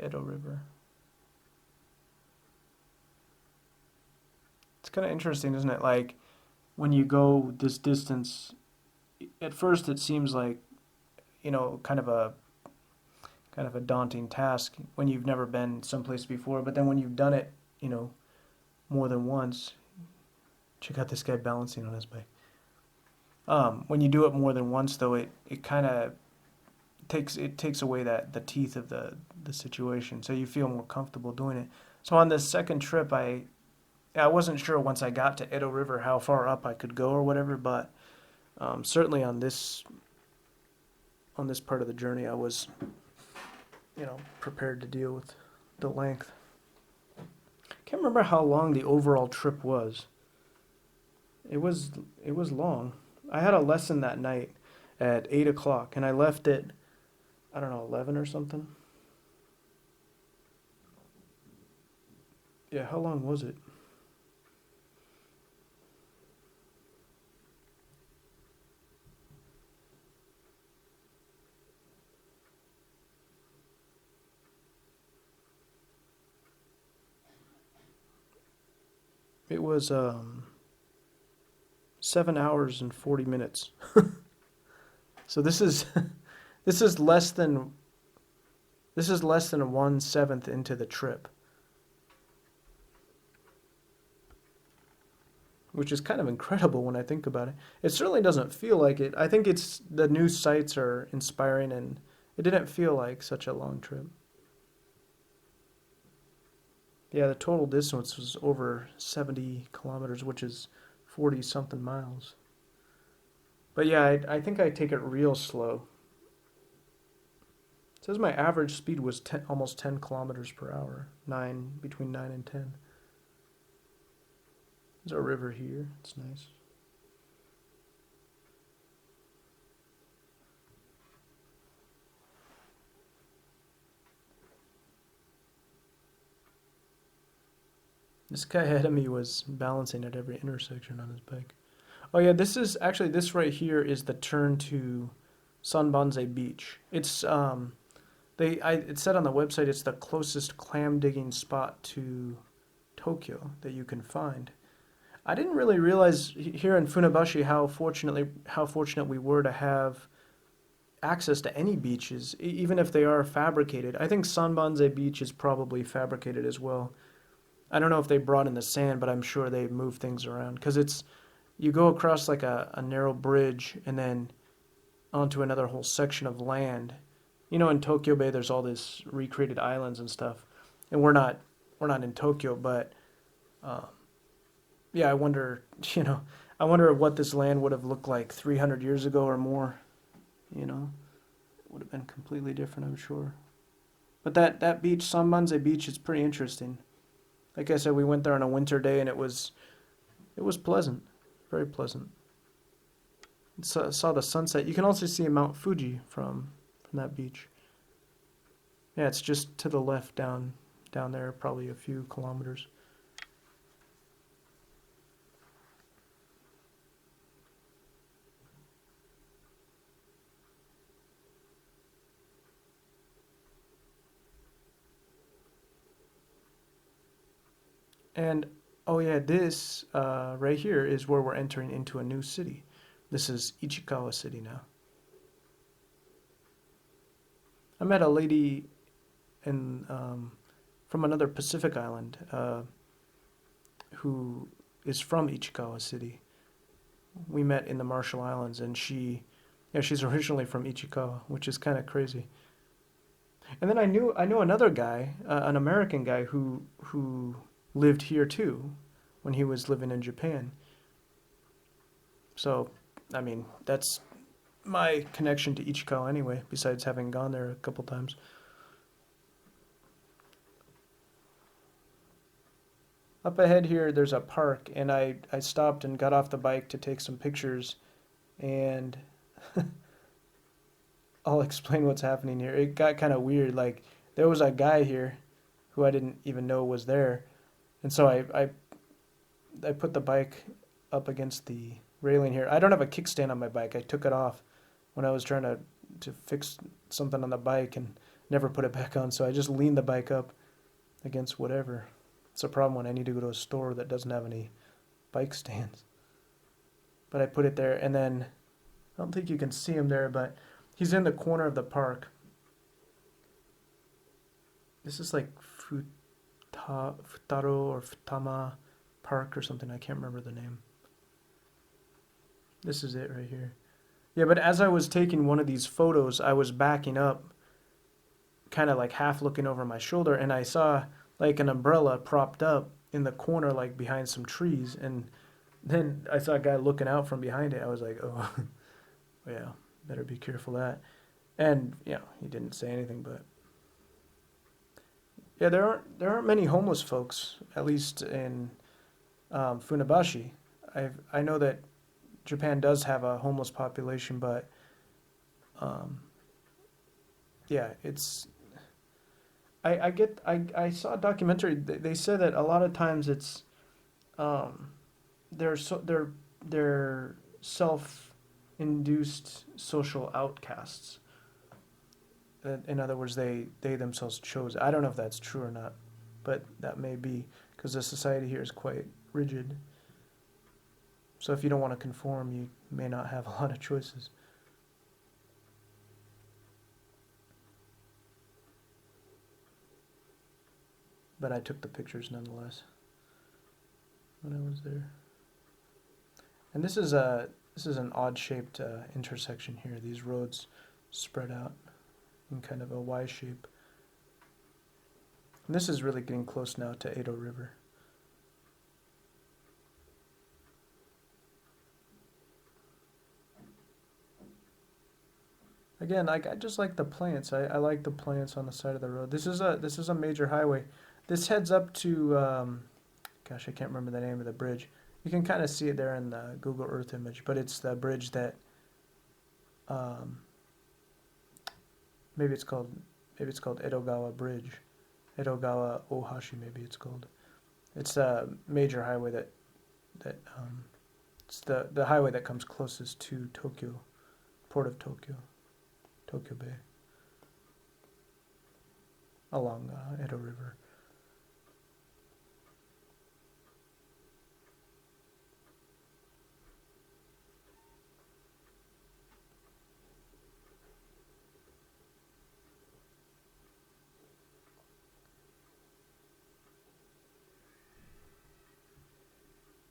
Edo River. It's kind of interesting, isn't it? Like, when you go this distance, at first it seems like, kind of a daunting task when you've never been someplace before, but then when you've done it, more than once. Check out this guy balancing on his bike. When you do it more than once, though, it kind of takes away the teeth of the situation, so you feel more comfortable doing it. So on this second trip, I wasn't sure once I got to Edo River how far up I could go or whatever, but certainly on this part of the journey, I was prepared to deal with the length. Can't remember how long the overall trip was. It was long. I had a lesson that night at 8 o'clock, and I left at, 11 or something. Yeah, how long was it? It was 7 hours and 40 minutes. So this is less than 1/7 into the trip, which is kind of incredible when I think about it. It certainly doesn't feel like it. I think it's the new sights are inspiring, and it didn't feel like such a long trip. Yeah, the total distance was over 70 kilometers, which is 40 something miles. But yeah, I think I take it real slow. It says my average speed was almost 10 kilometers per hour, between 9 and 10. There's a river here. It's nice. This guy ahead of me was balancing at every intersection on his bike. Oh yeah, this right here is the turn to Sanbanze Beach. It's It said on the website it's the closest clam digging spot to Tokyo that you can find. I didn't really realize here in Funabashi how fortunate we were to have access to any beaches, even if they are fabricated. I think Sanbanze Beach is probably fabricated as well. I don't know if they brought in the sand, but I'm sure they moved things around because you go across like a narrow bridge and then onto another whole section of land. You know, in Tokyo Bay, there's all this recreated islands and stuff, and we're not in Tokyo, but yeah, I wonder, I wonder what this land would have looked like 300 years ago or more. It would have been completely different, I'm sure. But that beach, Sanbanze Beach, is pretty interesting. Like I said, we went there on a winter day, and it was pleasant, very pleasant. Saw the sunset. You can also see Mount Fuji from that beach. Yeah, it's just to the left down there, probably a few kilometers. And oh yeah, this right here is where we're entering into a new city. This is Ichikawa City now. I met a lady from another Pacific island who is from Ichikawa City. We met in the Marshall Islands, and she's originally from Ichikawa, which is kind of crazy. And then I know another guy, an American guy who lived here too when he was living in Japan. So, I mean, that's my connection to Ichikawa anyway, besides having gone there a couple times. Up ahead here, there's a park, and I stopped and got off the bike to take some pictures, and I'll explain what's happening here. It got kind of weird. Like, there was a guy here who I didn't even know was there, and so I put the bike up against the railing here. I don't have a kickstand on my bike. I took it off when I was trying to fix something on the bike and never put it back on, so I just leaned the bike up against whatever. It's a problem when I need to go to a store that doesn't have any bike stands. But I put it there, and then I don't think you can see him there, but he's in the corner of the park. This is like Futaro or Futama Park or something. I can't remember the name. This is it right here. Yeah, but as I was taking one of these photos, I was backing up, kind of like half looking over my shoulder, and I saw like an umbrella propped up in the corner, like behind some trees, and then I saw a guy looking out from behind it. I was like, oh, yeah, better be careful of that. And he didn't say anything, but yeah, there aren't many homeless folks, at least in Funabashi. I know that Japan does have a homeless population, but yeah, it's. I saw a documentary. They said that a lot of times it's they're self-induced social outcasts. In other words, they themselves chose. I don't know if that's true or not, but that may be because the society here is quite rigid. So if you don't want to conform, you may not have a lot of choices. But I took the pictures nonetheless when I was there. And this is an odd-shaped intersection here. These roads spread out in kind of a Y shape. And this is really getting close now to Edo River. Again, I just like the plants. I like the plants on the side of the road. This is a major highway. This heads up to, gosh, I can't remember the name of the bridge. You can kind of see it there in the Google Earth image, but it's the bridge that, maybe it's called Edogawa Bridge, Edogawa Ohashi, maybe it's called. It's a major highway that it's the highway that comes closest to Tokyo, Port of Tokyo, Tokyo Bay. along Edo River.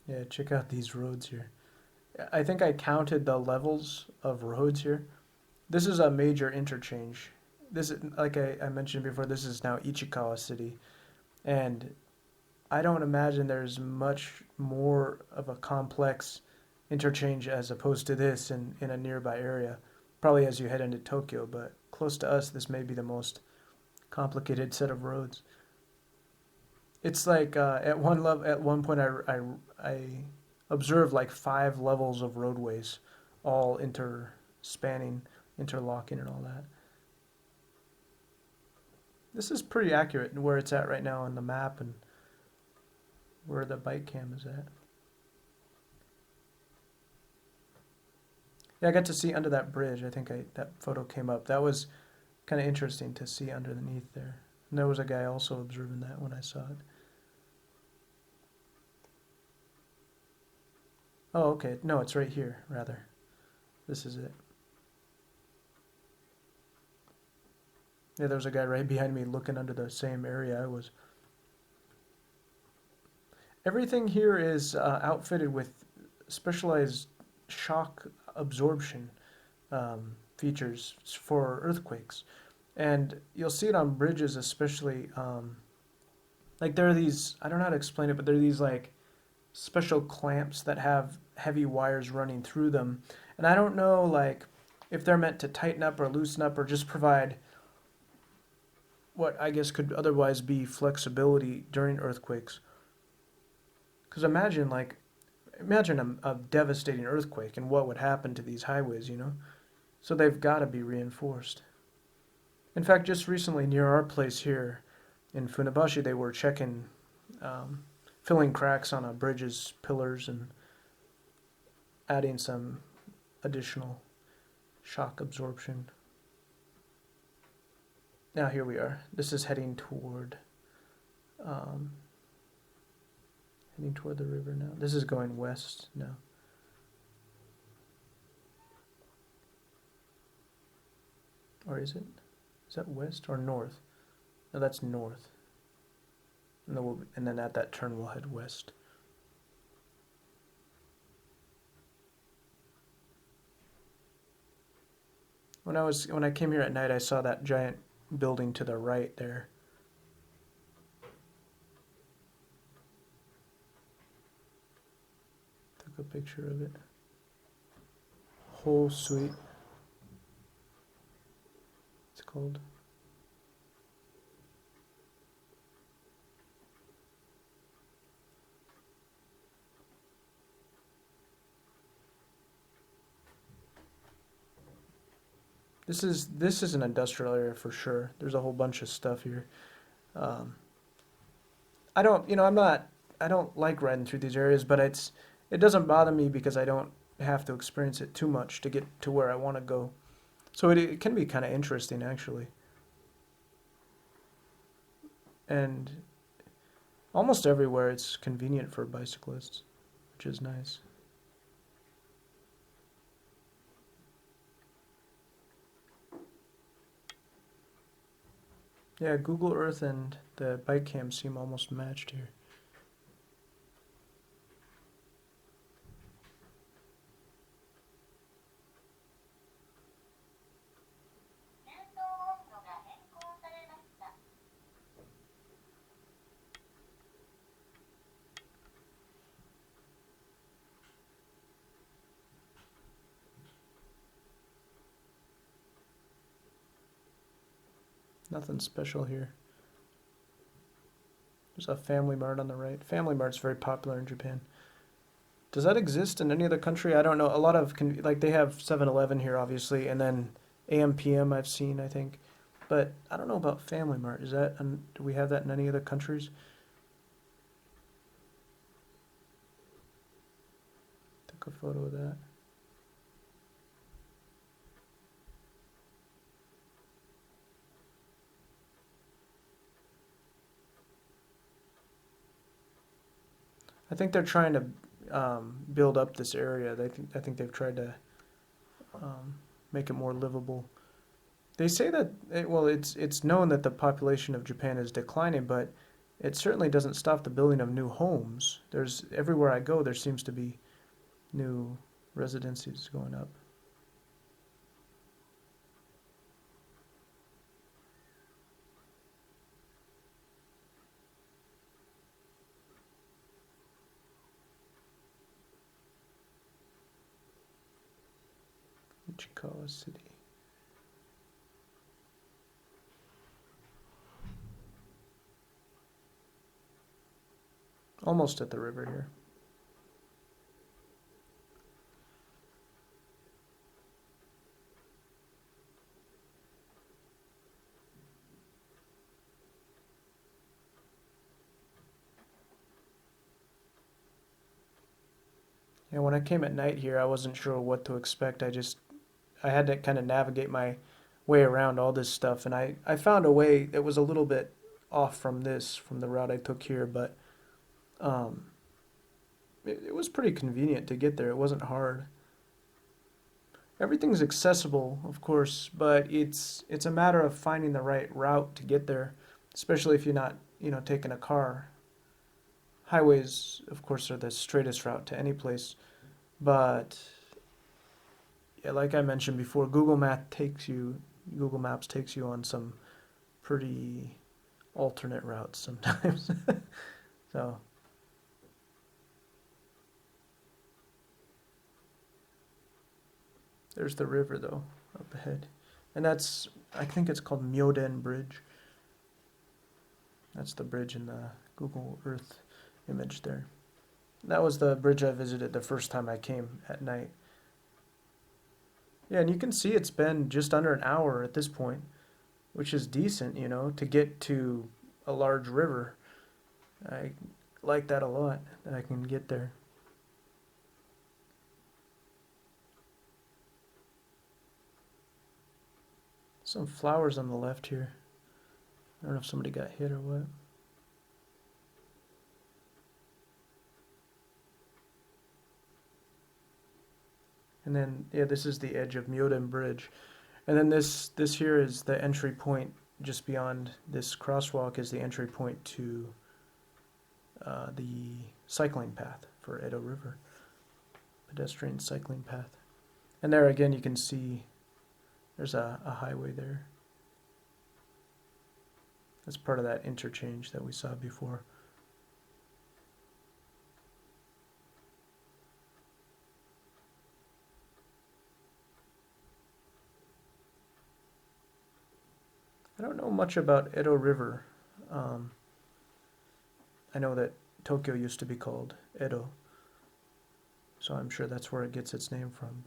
Yeah, check out these roads here. I think I counted the levels of roads here. This is a major interchange. This is, like I mentioned before, this is now Ichikawa City. And I don't imagine there's much more of a complex interchange as opposed to this in a nearby area. Probably as you head into Tokyo, but close to us, this may be the most complicated set of roads. It's like at one level, at one point, I observed like 5 levels of roadways, all interspanning, interlocking, and all that. This is pretty accurate in where it's at right now on the map and where the bike cam is at. Yeah, I got to see under that bridge. I think that photo came up. That was kind of interesting to see underneath there. And there was a guy also observing that when I saw it. Oh, okay. No, it's right here, rather. This is it. Yeah, there was a guy right behind me looking under the same area I was. Everything here is outfitted with specialized shock absorption features for earthquakes. And you'll see it on bridges especially. Like there are these, I don't know how to explain it, but there are these like special clamps that have heavy wires running through them. And I don't know like if they're meant to tighten up or loosen up or just provide what I guess could otherwise be flexibility during earthquakes. Because imagine a devastating earthquake and what would happen to these highways, you know? So they've got to be reinforced. In fact, just recently near our place here in Funabashi, they were checking, filling cracks on a bridge's pillars and adding some additional shock absorption. Now here we are. This is heading toward the river now. This is going west now. Or is it? Is that west or north? No, that's north. And then at that turn we'll head west. When I came here at night, I saw that giant building to the right there. Took a picture of it. Whole suite. It's called. This is an industrial area for sure. There's a whole bunch of stuff here. I don't like riding through these areas, but it doesn't bother me because I don't have to experience it too much to get to where I want to go. So it can be kind of interesting actually. And almost everywhere it's convenient for bicyclists, which is nice. Yeah, Google Earth and the bike cam seem almost matched here. Nothing special here. There's a Family Mart on the right. Family Mart's very popular in Japan. Does that exist in any other country? I don't know. A lot of, like they have 7-Eleven here, obviously, and then AM PM I've seen, I think. But I don't know about Family Mart. Do we have that in any other countries? Took a photo of that. I think they're trying to build up this area. I think they've tried to make it more livable. They say that it's known that the population of Japan is declining, but it certainly doesn't stop the building of new homes. There's everywhere I go, there seems to be new residencies going up. Ichikawa City. Almost at the river here. Yeah, when I came at night here, I wasn't sure what to expect. I had to kind of navigate my way around all this stuff, and I found a way that was a little bit off from the route I took here, but it was pretty convenient to get there. It wasn't hard. Everything's accessible, of course, but it's a matter of finding the right route to get there, especially if you're not, taking a car. Highways, of course, are the straightest route to any place, but yeah, like I mentioned before, Google Maps takes you on some pretty alternate routes sometimes. So there's the river though up ahead, and I think it's called Myoden Bridge. That's the bridge in the Google Earth image there. That was the bridge I visited the first time I came at night. Yeah, and you can see it's been just under an hour at this point, which is decent, to get to a large river. I like that a lot, that I can get there. Some flowers on the left here. I don't know if somebody got hit or what. And then, yeah, this is the edge of Myoden Bridge. And then this here is the entry point. Just beyond this crosswalk is the entry point to the cycling path for Edo River. Pedestrian cycling path. And there again you can see there's a highway there. That's part of that interchange that we saw before. I don't know much about Edo River. I know that Tokyo used to be called Edo, so I'm sure that's where it gets its name from.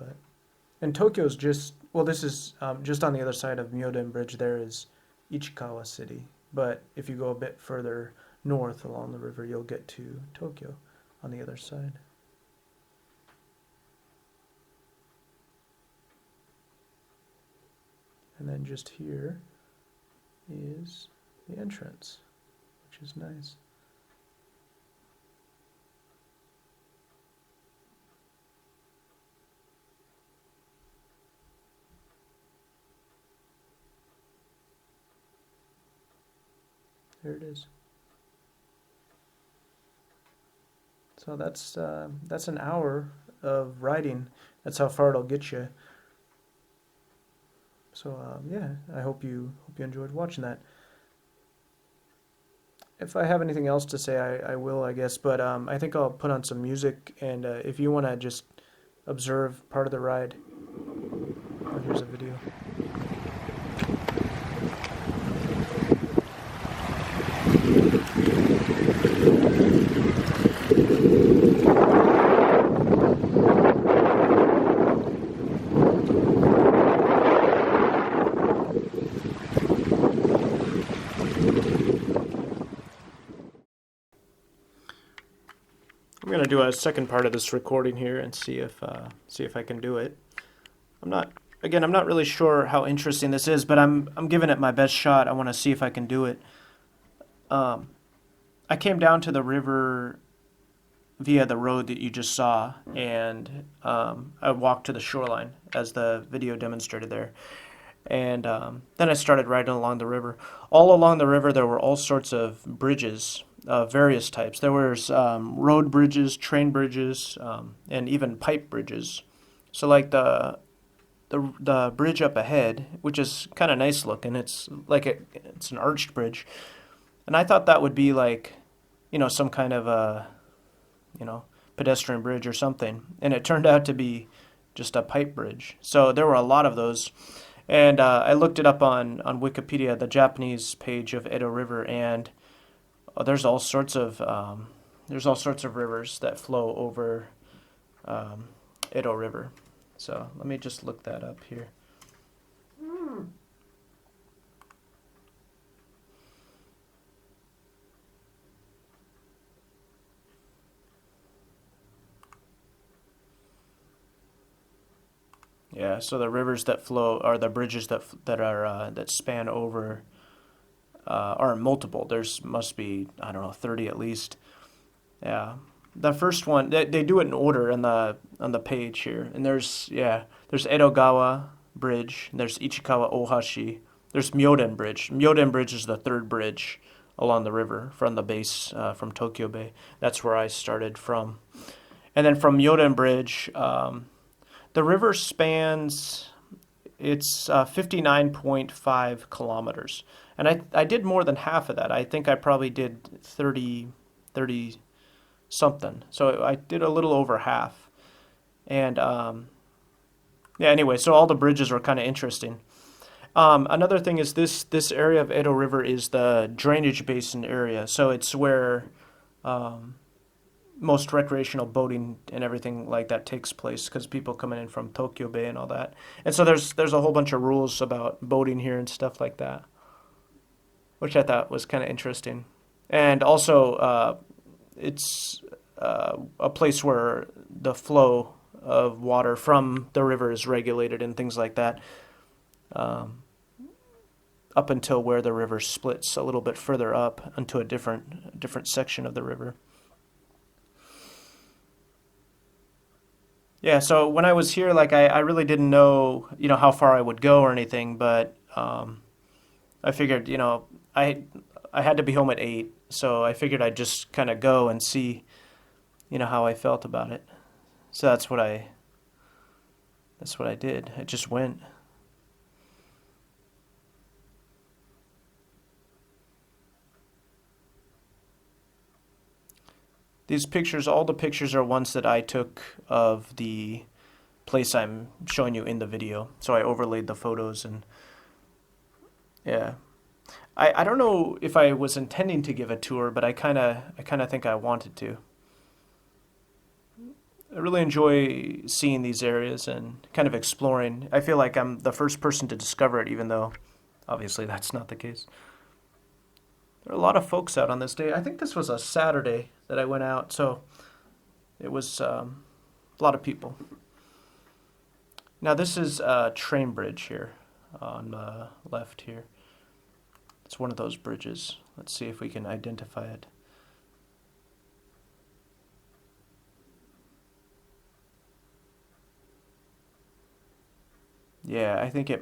And Tokyo's this is just on the other side of Myoden Bridge. There is Ichikawa City, but if you go a bit further north along the river, you'll get to Tokyo on the other side. And then just here is the entrance, which is nice. There it is. So that's an hour of riding. That's how far it'll get you. So yeah, I hope you enjoyed watching that. If I have anything else to say, I will, I guess. But I think I'll put on some music, and if you want to just observe part of the ride, here's a video. I'm gonna do a second part of this recording here and see if I can do it. I'm not really sure how interesting this is, but I'm giving it my best shot. I want to see if I can do it. I came down to the river via the road that you just saw, and I walked to the shoreline as the video demonstrated there. And then I started riding along the river. All along the river, there were all sorts of bridges of various types. There was road bridges, train bridges, and even pipe bridges. So like the bridge up ahead, which is kind of nice looking, it's an arched bridge. And I thought that would be like, some kind of a, pedestrian bridge or something. And it turned out to be just a pipe bridge. So there were a lot of those. And I looked it up on Wikipedia, the Japanese page of Edo River, and there's all sorts of rivers that flow over Edo River. So let me just look that up here. Yeah, so the rivers that flow, or the bridges that span over, are multiple. There's must be, I don't know, 30 at least. Yeah, the first one they do it in order on the page here, and there's Edogawa Bridge, there's Ichikawa Ohashi, there's Myoden Bridge. Myoden Bridge is the third bridge along the river from the base from Tokyo Bay. That's where I started from, and then from Myoden Bridge. The river spans, it's 59.5 kilometers. And I did more than half of that. I think I probably did 30 something. So I did a little over half. And anyway, so all the bridges were kind of interesting. Another thing is this area of Edo River is the drainage basin area. So it's where most recreational boating and everything like that takes place, because people coming in from Tokyo Bay and all that. And so there's a whole bunch of rules about boating here and stuff like that, which I thought was kind of interesting. And also it's a place where the flow of water from the river is regulated and things like that, up until where the river splits a little bit further up into a different section of the river. Yeah, so when I was here, like I really didn't know, how far I would go or anything, but I figured, I had to be home at 8, so I figured I'd just kind of go and see, how I felt about it. So that's what I did. I just went. These pictures, all the pictures are ones that I took of the place I'm showing you in the video. So I overlaid the photos, and yeah. I don't know if I was intending to give a tour, but I kind of think I wanted to. I really enjoy seeing these areas and kind of exploring. I feel like I'm the first person to discover it, even though obviously that's not the case. There are a lot of folks out on this day. I think this was a Saturday that I went out, so it was a lot of people. Now this is a train bridge here on the left here. It's one of those bridges. Let's see if we can identify it. Yeah, I think it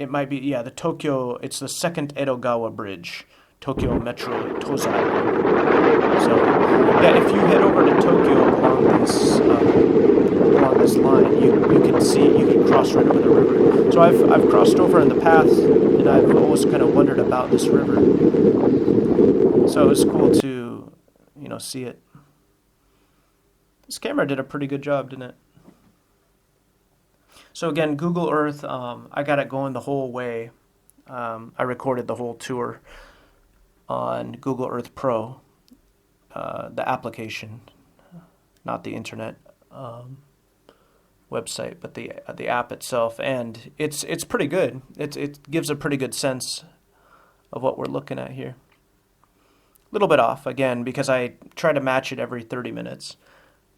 might be, the Tokyo, it's the Second Edogawa Bridge, Tokyo Metro Tozai Line. So, yeah, if you head over to Tokyo along this line, you can cross right over the river. So I've crossed over in the past, and I've always kind of wondered about this river. So it was cool to, see it. This camera did a pretty good job, didn't it? So again, Google Earth, I got it going the whole way. I recorded the whole tour on Google Earth Pro, the application, not the internet website, but the app itself, and it's pretty good. It gives a pretty good sense of what we're looking at here. A little bit off again because I try to match it every 30 minutes.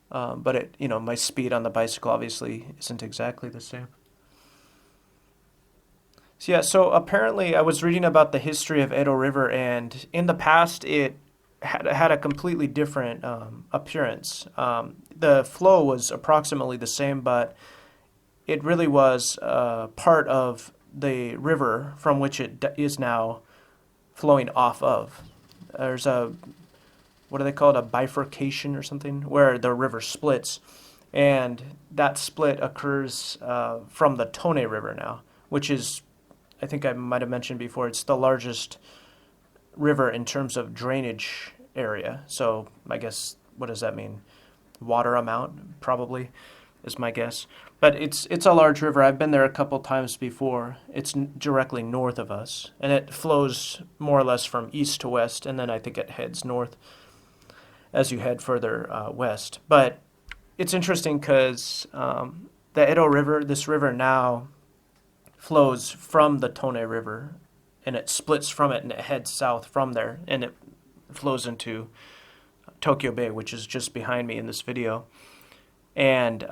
But my speed on the bicycle obviously isn't exactly the same. So apparently I was reading about the history of Edo River, and in the past it had a completely different appearance. The flow was approximately the same, but it really was part of the river from which it is now flowing off of. There's a, what do they call it, a bifurcation or something, where the river splits, and that split occurs from the Tone River now, which is, I think I might have mentioned before, it's the largest river in terms of drainage area. So I guess, what does that mean? Water amount, probably, is my guess. But it's a large river. I've been there a couple times before. It's directly north of us, and it flows more or less from east to west, and then I think it heads north as you head further west. But it's interesting because the Edo River, this river now flows from the Tone River, and it splits from it, and it heads south from there, and it flows into Tokyo Bay, which is just behind me in this video. And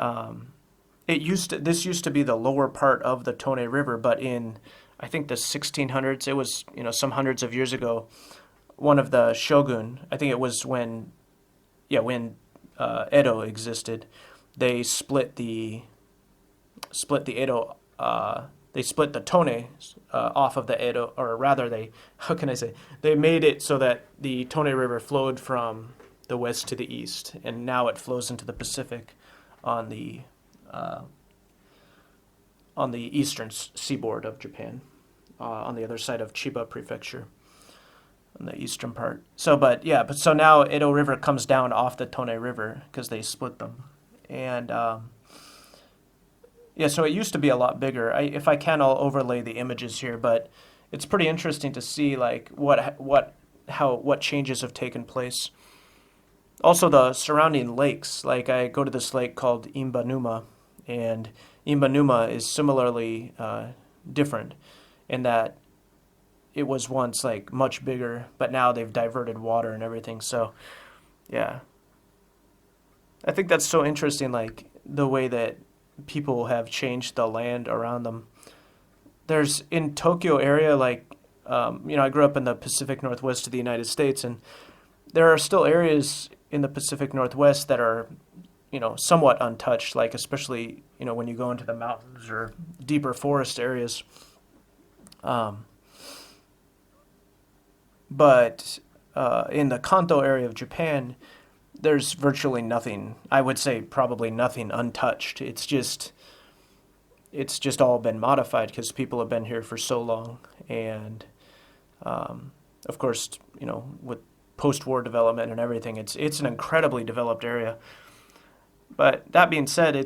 this used to be the lower part of the Tone River, but in, I think, the 1600s, it was, some hundreds of years ago, one of the shogun, I think it was when Edo existed, they split the Edo, they split the Tone off of the Edo, or rather they made it so that the Tone River flowed from the west to the east, and now it flows into the Pacific on the eastern seaboard of Japan, on the other side of Chiba Prefecture, on the eastern part. So now Edo River comes down off the Tone River because they split them, and so it used to be a lot bigger. If I can, I'll overlay the images here, but it's pretty interesting to see like what changes have taken place. Also, the surrounding lakes, like I go to this lake called Imbanuma, and Imbanuma is similarly different in that it was once like much bigger, but now they've diverted water and everything. So, yeah, I think that's so interesting, like the way that people have changed the land around them. There's in Tokyo area, like I grew up in the Pacific Northwest of the United States, and there are still areas in the Pacific Northwest that are, somewhat untouched, like especially, when you go into the mountains or deeper forest areas. But in the Kanto area of Japan, there's virtually nothing, I would say probably nothing untouched. It's just all been modified because people have been here for so long. And, of course, with post-war development and everything, it's an incredibly developed area. But that being said,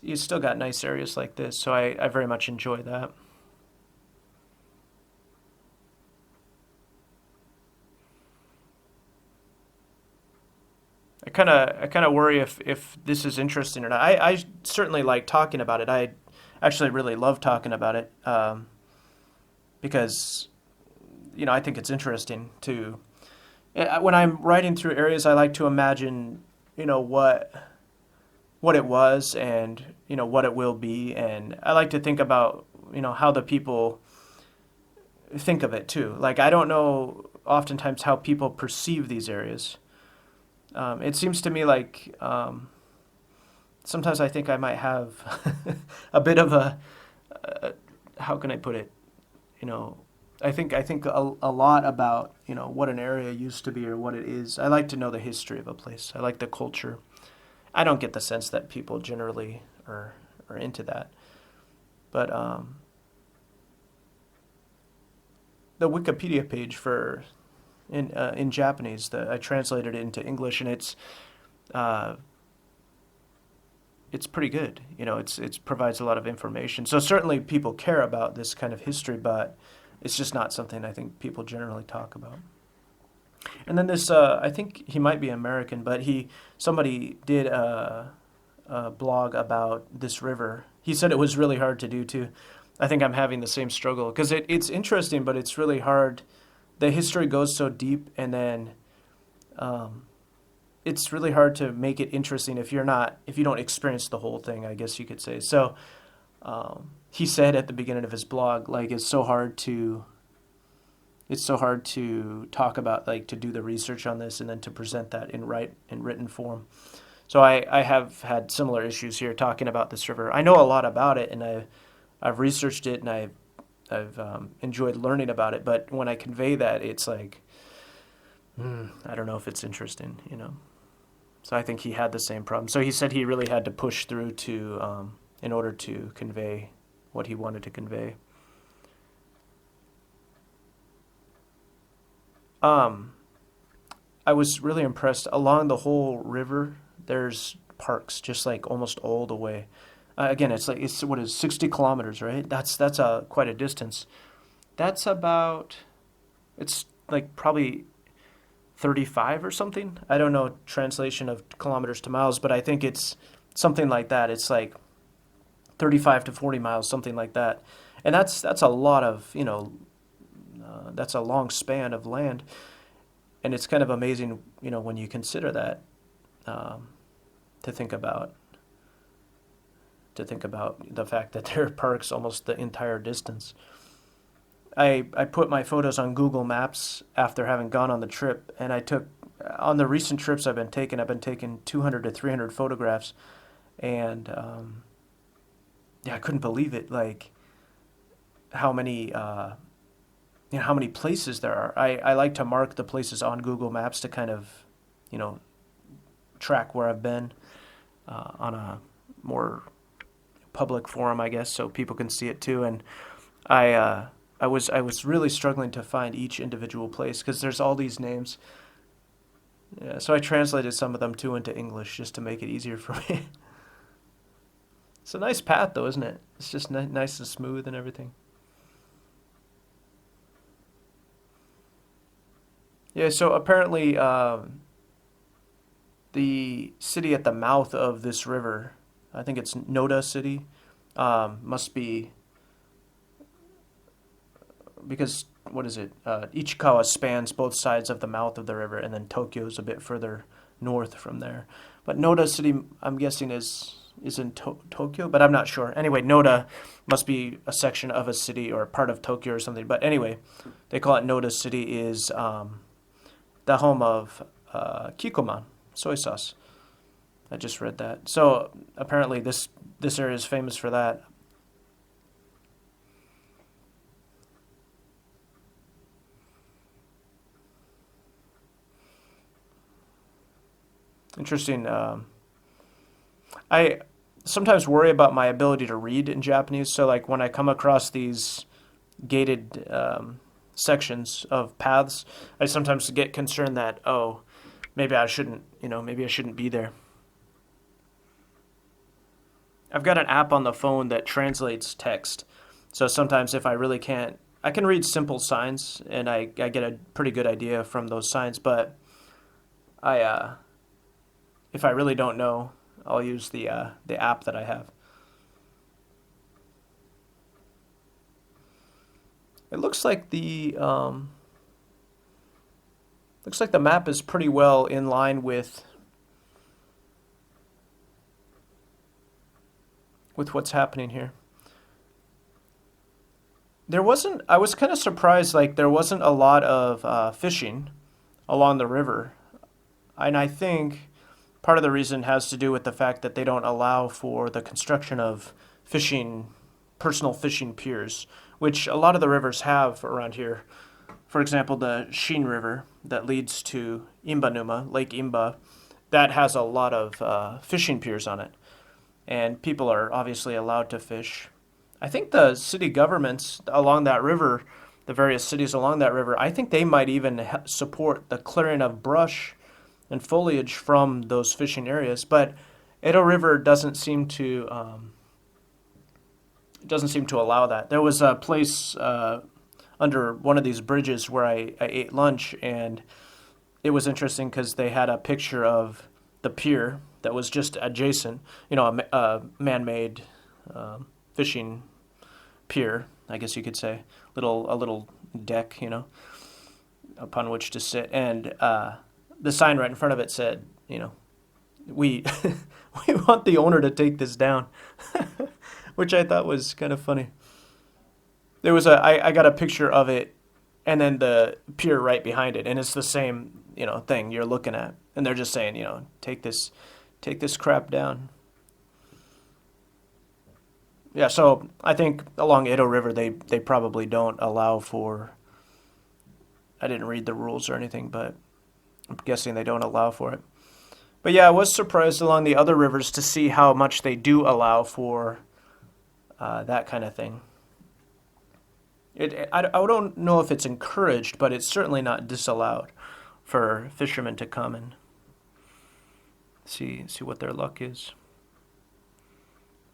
you still got nice areas like this, so I very much enjoy that. I kind of worry if this is interesting or not. I certainly like talking about it. I actually really love talking about it because I think it's interesting to. When I'm writing through areas, I like to imagine what it was and what it will be, and I like to think about how the people think of it too. Like I don't know oftentimes how people perceive these areas. It seems to me like sometimes I think I might have a bit of a how can I put it? I think a lot about what an area used to be or what it is. I like to know the history of a place. I like the culture. I don't get the sense that people generally are into that, but the Wikipedia page for in Japanese, I translated it into English, and it's pretty good. It provides a lot of information. So certainly people care about this kind of history, but it's just not something I think people generally talk about. And then this, I think he might be American, but somebody did a blog about this river. He said it was really hard to do too. I think I'm having the same struggle because it's interesting, but it's really hard. The history goes so deep, and then it's really hard to make it interesting if you don't experience the whole thing, I guess you could say. So he said at the beginning of his blog, like it's so hard to it's so hard to talk about, like, to do the research on this and then to present that in written form. So I have had similar issues here talking about this river. I know a lot about it, and I've researched it, and I've enjoyed learning about it. But when I convey that, it's like, I don't know if it's interesting, you know. So I think he had the same problem. So he said he really had to push through to in order to convey what he wanted to convey. I was really impressed. Along the whole river, there's parks, just like almost all the way. Again, it's what is 60 kilometers, right? That's quite a distance. That's about, it's like probably 35 or something. I don't know translation of kilometers to miles, but I think it's something like that. It's like 35 to 40 miles, something like that. And that's a lot of, you know, that's a long span of land. And it's kind of amazing, you know, when you consider that, to think about the fact that there are parks almost the entire distance. I put my photos on Google Maps after having gone on the trip, and on the recent trips I've been taking 200 to 300 photographs, and yeah, I couldn't believe it, like how many how many places there are. I like to mark the places on Google Maps to kind of, you know, track where I've been on a more public forum, I guess, so people can see it too. And I was really struggling to find each individual place because there's all these names. Yeah, so I translated some of them too into English just to make it easier for me. It's a nice path though, isn't it? It's just nice and smooth and everything. Yeah, so apparently the city at the mouth of this river, I think it's Noda City, must be, because, what is it? Ichikawa spans both sides of the mouth of the river, and then Tokyo's a bit further north from there. But Noda City, I'm guessing, is in Tokyo, but I'm not sure. Anyway, Noda must be a section of a city or part of Tokyo or something. But anyway, they call it Noda City, is the home of Kikkoman, soy sauce. I just read that. So apparently this area is famous for that. Interesting. I sometimes worry about my ability to read in Japanese. So like when I come across these gated sections of paths, I sometimes get concerned that, oh, maybe I shouldn't be there. I've got an app on the phone that translates text. So sometimes if I really can't, I can read simple signs and I get a pretty good idea from those signs, but if I really don't know, I'll use the app that I have. It looks like the map is pretty well in line with what's happening here. I was kind of surprised, like there wasn't a lot of fishing along the river. And I think part of the reason has to do with the fact that they don't allow for the construction of personal fishing piers, which a lot of the rivers have around here. For example, the Shin River that leads to Imbanuma, Lake Imba, that has a lot of fishing piers on it. And people are obviously allowed to fish. I think the city governments along that river, the various cities along that river, I think they might even support the clearing of brush and foliage from those fishing areas. But Edo River doesn't seem to allow that. There was a place under one of these bridges where I ate lunch, and it was interesting because they had a picture of the pier that was just adjacent, a man-made fishing pier, I guess you could say, a little deck, upon which to sit, and the sign right in front of it said, we we want the owner to take this down, which I thought was kind of funny. There was I got a picture of it and then the pier right behind it, and it's the same, thing you're looking at, and they're just saying, take this crap down. Yeah, so I think along Edo River they probably don't allow for. I didn't read the rules or anything, but I'm guessing they don't allow for it. But yeah, I was surprised along the other rivers to see how much they do allow for that kind of thing. I don't know if it's encouraged, but it's certainly not disallowed for fishermen to come and see what their luck is.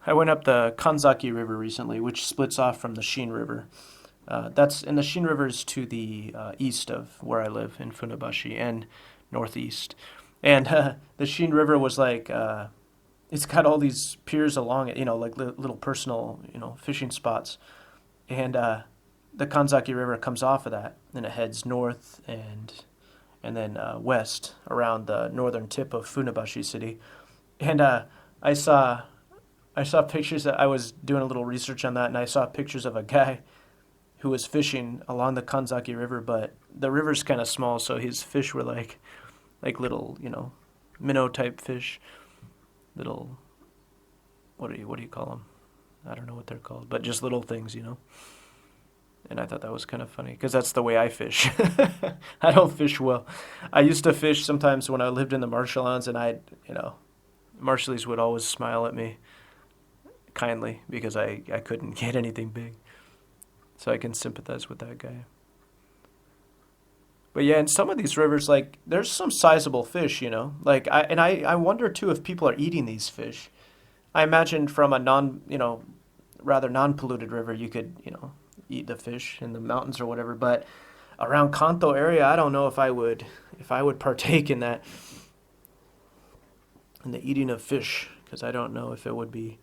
I went up the Kanzaki River recently, which splits off from the Shin River. And the Shin River is to the east of where I live in Funabashi and northeast. And the Shin River was like, it's got all these piers along it, like little personal, fishing spots. And the Kanzaki River comes off of that, and it heads north and then west around the northern tip of Funabashi City. And I saw pictures that I was doing a little research on that, and I saw pictures of a guy who was fishing along the Kanzaki River, but the river's kind of small, so his fish were like little, minnow type fish, little, what do you call them? I don't know what they're called, but just little things, And I thought that was kind of funny because that's the way I fish. I don't fish well. I used to fish sometimes when I lived in the Marshall Islands, and Marshallies would always smile at me kindly because I couldn't get anything big. So I can sympathize with that guy. But yeah, in some of these rivers, there's some sizable fish, I wonder too if people are eating these fish. I imagine from a rather non-polluted river, you could, eat the fish in the mountains or whatever. But around Kanto area, I don't know if I would partake in that, in the eating of fish, because I don't know if it would be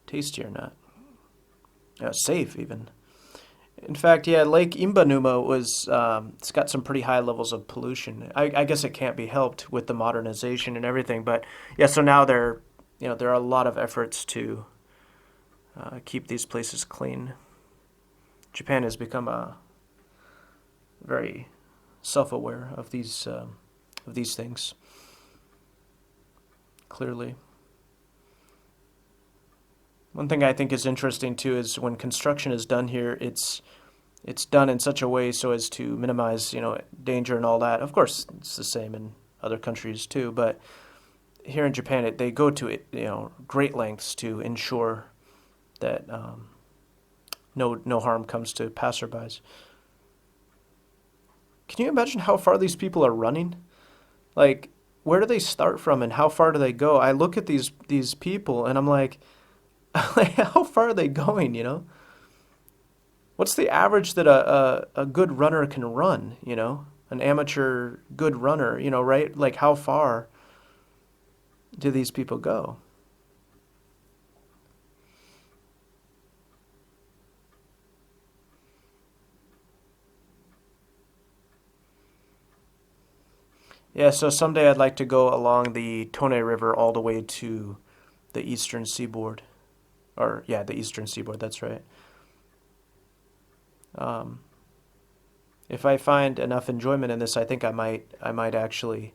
tasty or not. Safe even. In fact, yeah, Lake Imbanuma it's got some pretty high levels of pollution. I guess it can't be helped with the modernization and everything, but yeah, so now there are a lot of efforts to keep these places clean. Japan has become very self-aware of these things. Clearly. One thing I think is interesting too is when construction is done here, it's done in such a way so as to minimize, danger and all that. Of course, it's the same in other countries too, but here in Japan, they go to great lengths to ensure that no harm comes to passerbys. Can you imagine how far these people are running? Where do they start from and how far do they go? I look at these people and I'm like, how far are they going, What's the average that a good runner can run, An amateur good runner, right? How far do these people go? Yeah, so someday I'd like to go along the Tone River all the way to the eastern seaboard. The eastern seaboard, that's right. If I find enough enjoyment in this, I think I might actually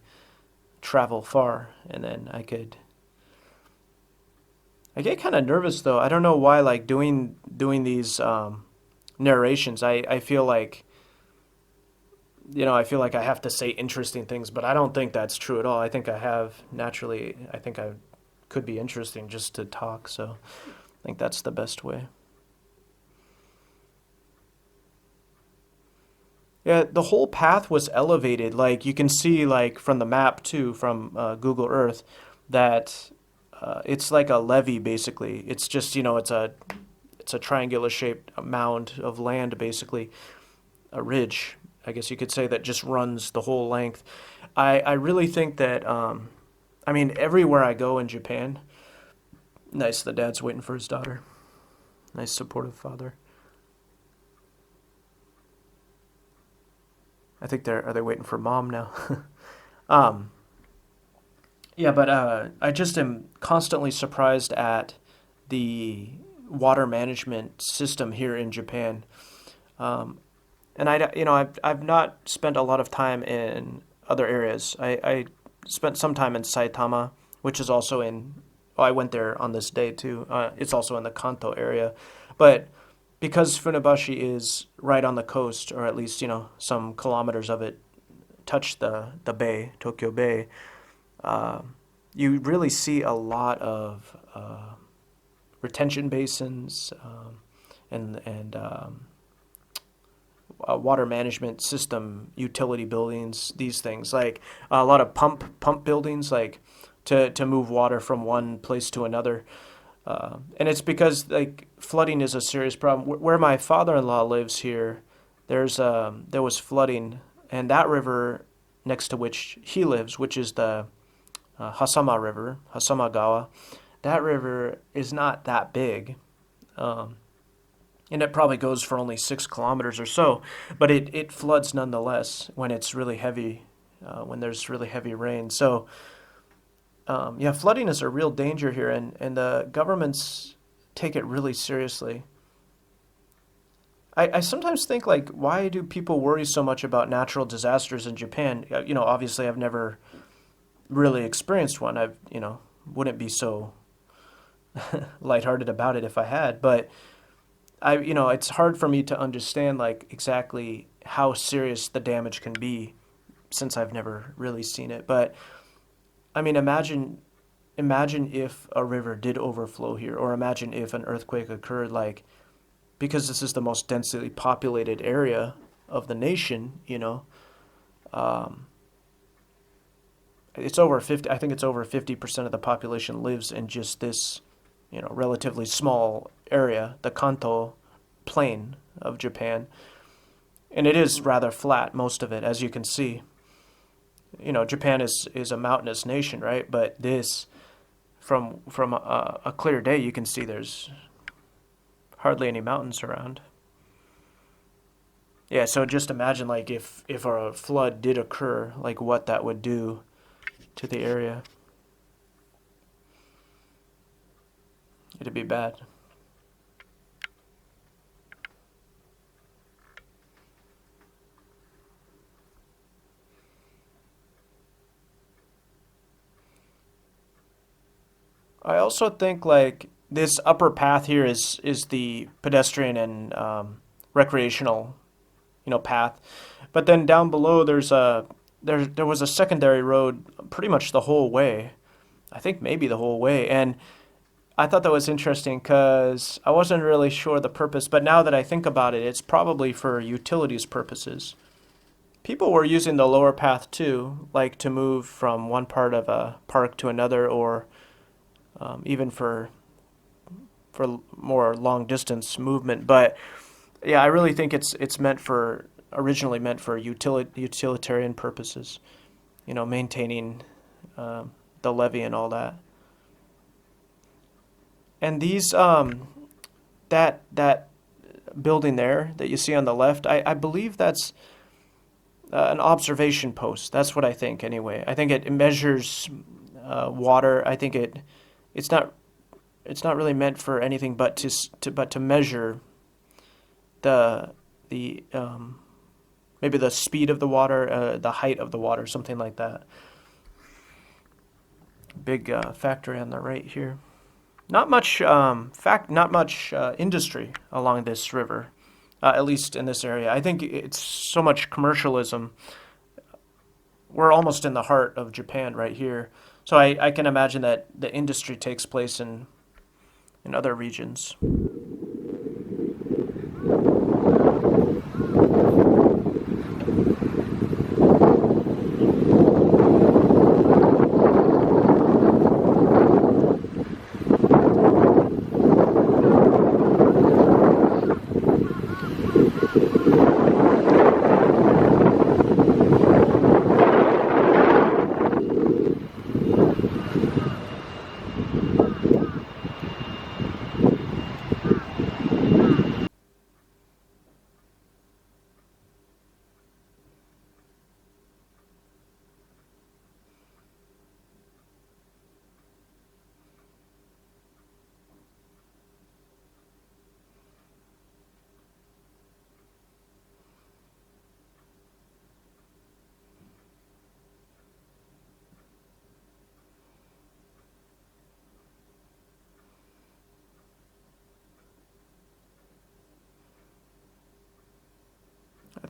travel far, and then I get kind of nervous though. I don't know why, doing these narrations, I feel like, I feel like I have to say interesting things, but I don't think that's true at all. I think I could be interesting just to talk, so I think that's the best way. Yeah, the whole path was elevated. You can see, from the map too, from Google Earth, that it's like a levee basically. It's just it's a triangular shaped mound of land basically, a ridge, I guess you could say, that just runs the whole length. I really think that everywhere I go in Japan. Nice, the dad's waiting for his daughter. Nice, supportive father. I think are they waiting for mom now? Yeah, but I just am constantly surprised at the water management system here in Japan. and I've not spent a lot of time in other areas. I spent some time in Saitama, which is also in. Oh, I went there on this day too. It's also in the Kanto area, but because Funabashi is right on the coast, or at least some kilometers of it touch the bay, Tokyo Bay. You really see a lot of retention basins and water management system utility buildings. These things like a lot of pump buildings, like to move water from one place to another. And it's because like flooding is a serious problem. Where my father-in-law lives here, there was flooding, and that river next to which he lives, which is the Hasama River, Hasamagawa, that river is not that big, and it probably goes for only 6 kilometers or so, but it floods nonetheless when it's really heavy, when there's really heavy rain. So flooding is a real danger here, and the governments take it really seriously. I sometimes think, like, why do people worry so much about natural disasters in Japan? Obviously I've never really experienced one. Wouldn't be so lighthearted about it if I had, but it's hard for me to understand, like, exactly how serious the damage can be since I've never really seen it. But I mean, imagine if a river did overflow here, or imagine if an earthquake occurred, like, because this is the most densely populated area of the nation, it's over 50, I think it's over 50% of the population lives in just this, relatively small area, the Kanto plain of Japan. And it is rather flat, most of it, as you can see. Japan is a mountainous nation, right? But this, from a clear day, you can see there's hardly any mountains around. Yeah, so just imagine, like, if a flood did occur, like, what that would do to the area. It'd be bad. I also think, like, this upper path here is the pedestrian and recreational, path, but then down below there was a secondary road pretty much the whole way. I think maybe the whole way, and I thought that was interesting because I wasn't really sure the purpose, but now that I think about it, it's probably for utilities purposes. People were using the lower path too, like to move from one part of a park to another, or even for more long distance movement. But yeah, I really think it's originally meant for utilitarian purposes, maintaining the levee and all that. And these that building there that you see on the left, I believe that's an observation post. That's what I think anyway. I think it measures water. I think it's not really meant for anything but to measure the maybe the speed of the water, the height of the water, something like that. Big factory on the right here. Not much industry along this river, at least in this area. I think it's so much commercialism. We're almost in the heart of Japan right here, so I can imagine that the industry takes place in other regions.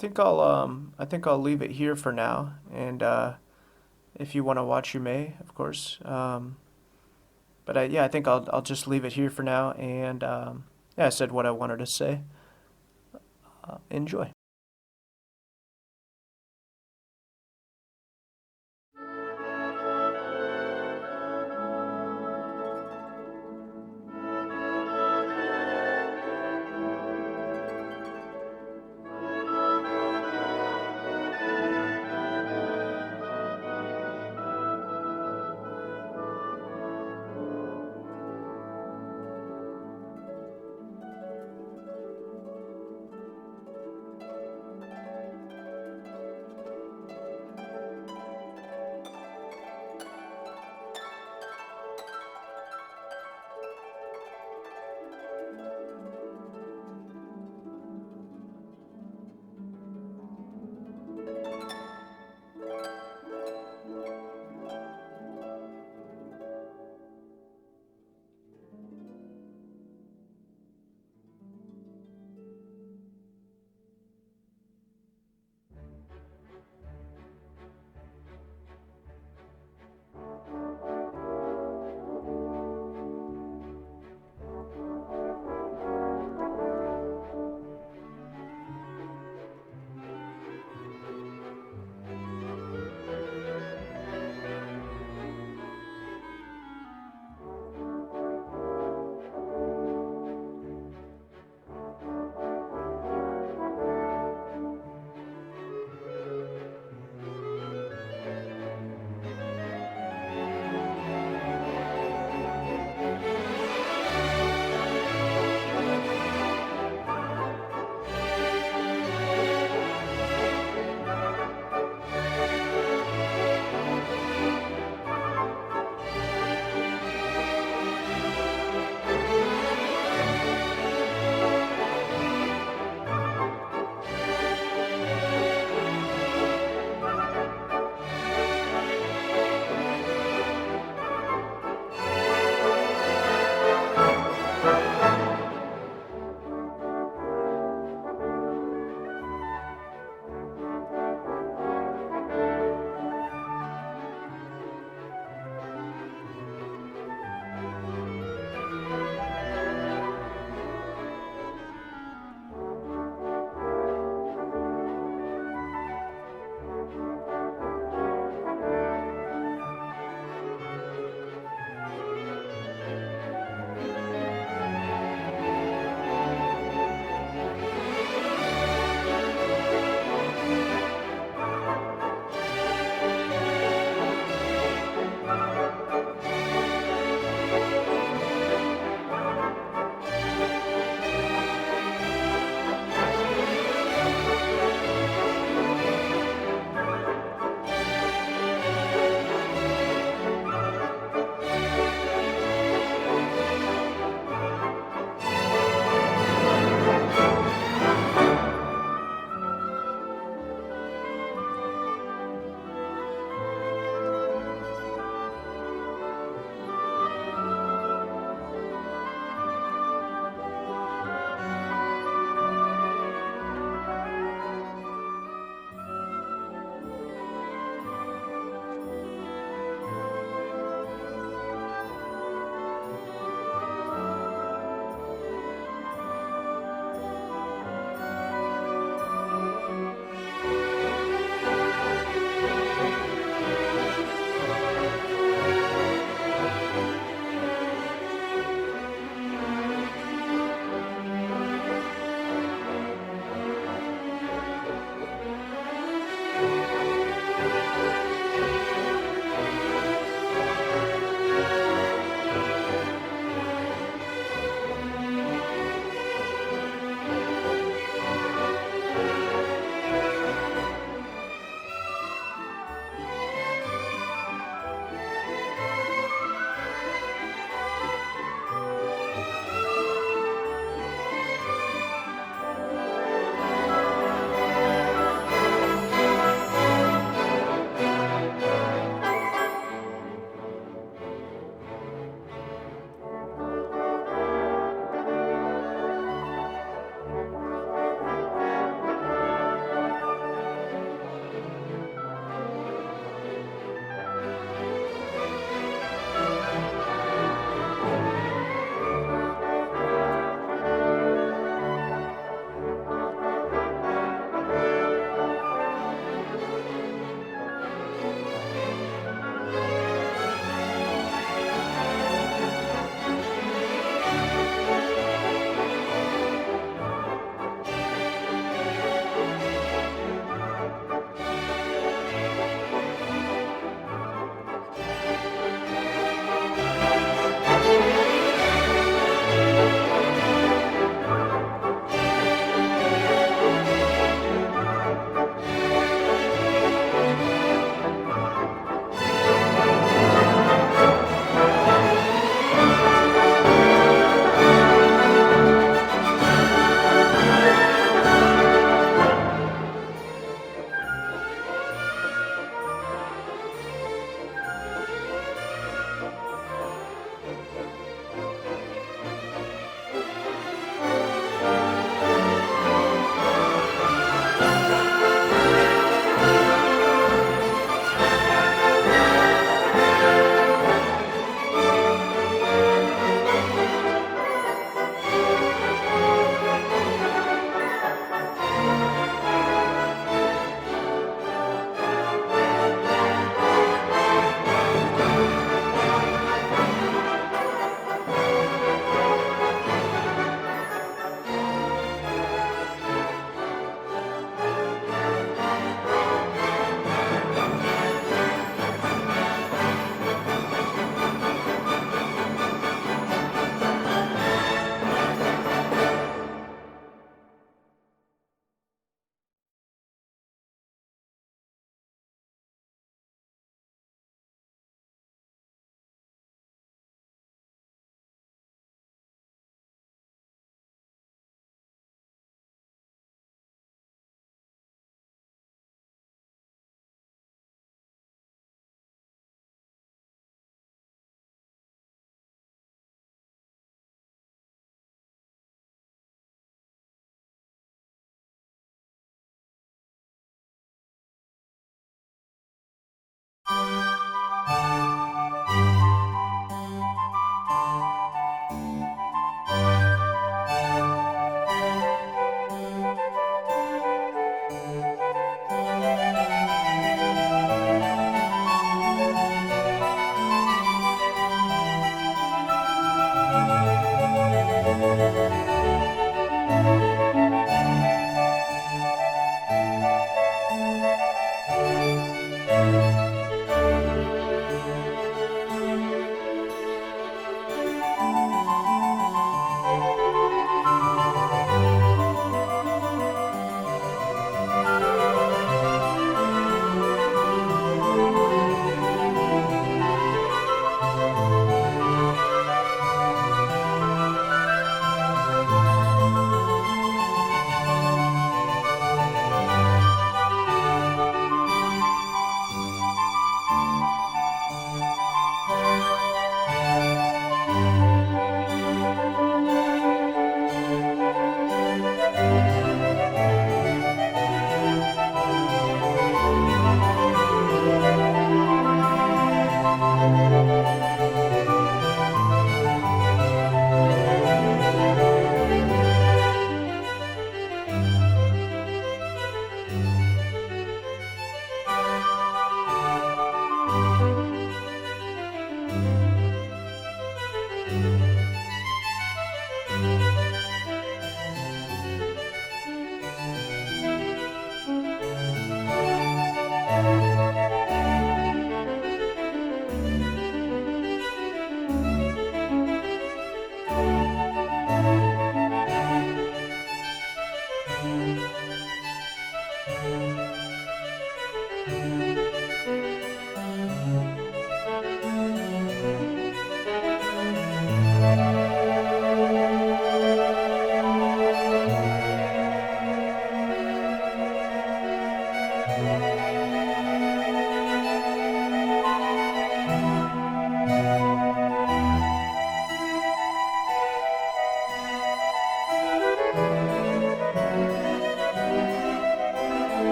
I think I'll leave it here for now. And if you want to watch, you may, of course. But yeah, I think I'll just leave it here for now. And yeah, I said what I wanted to say. Enjoy.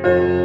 you.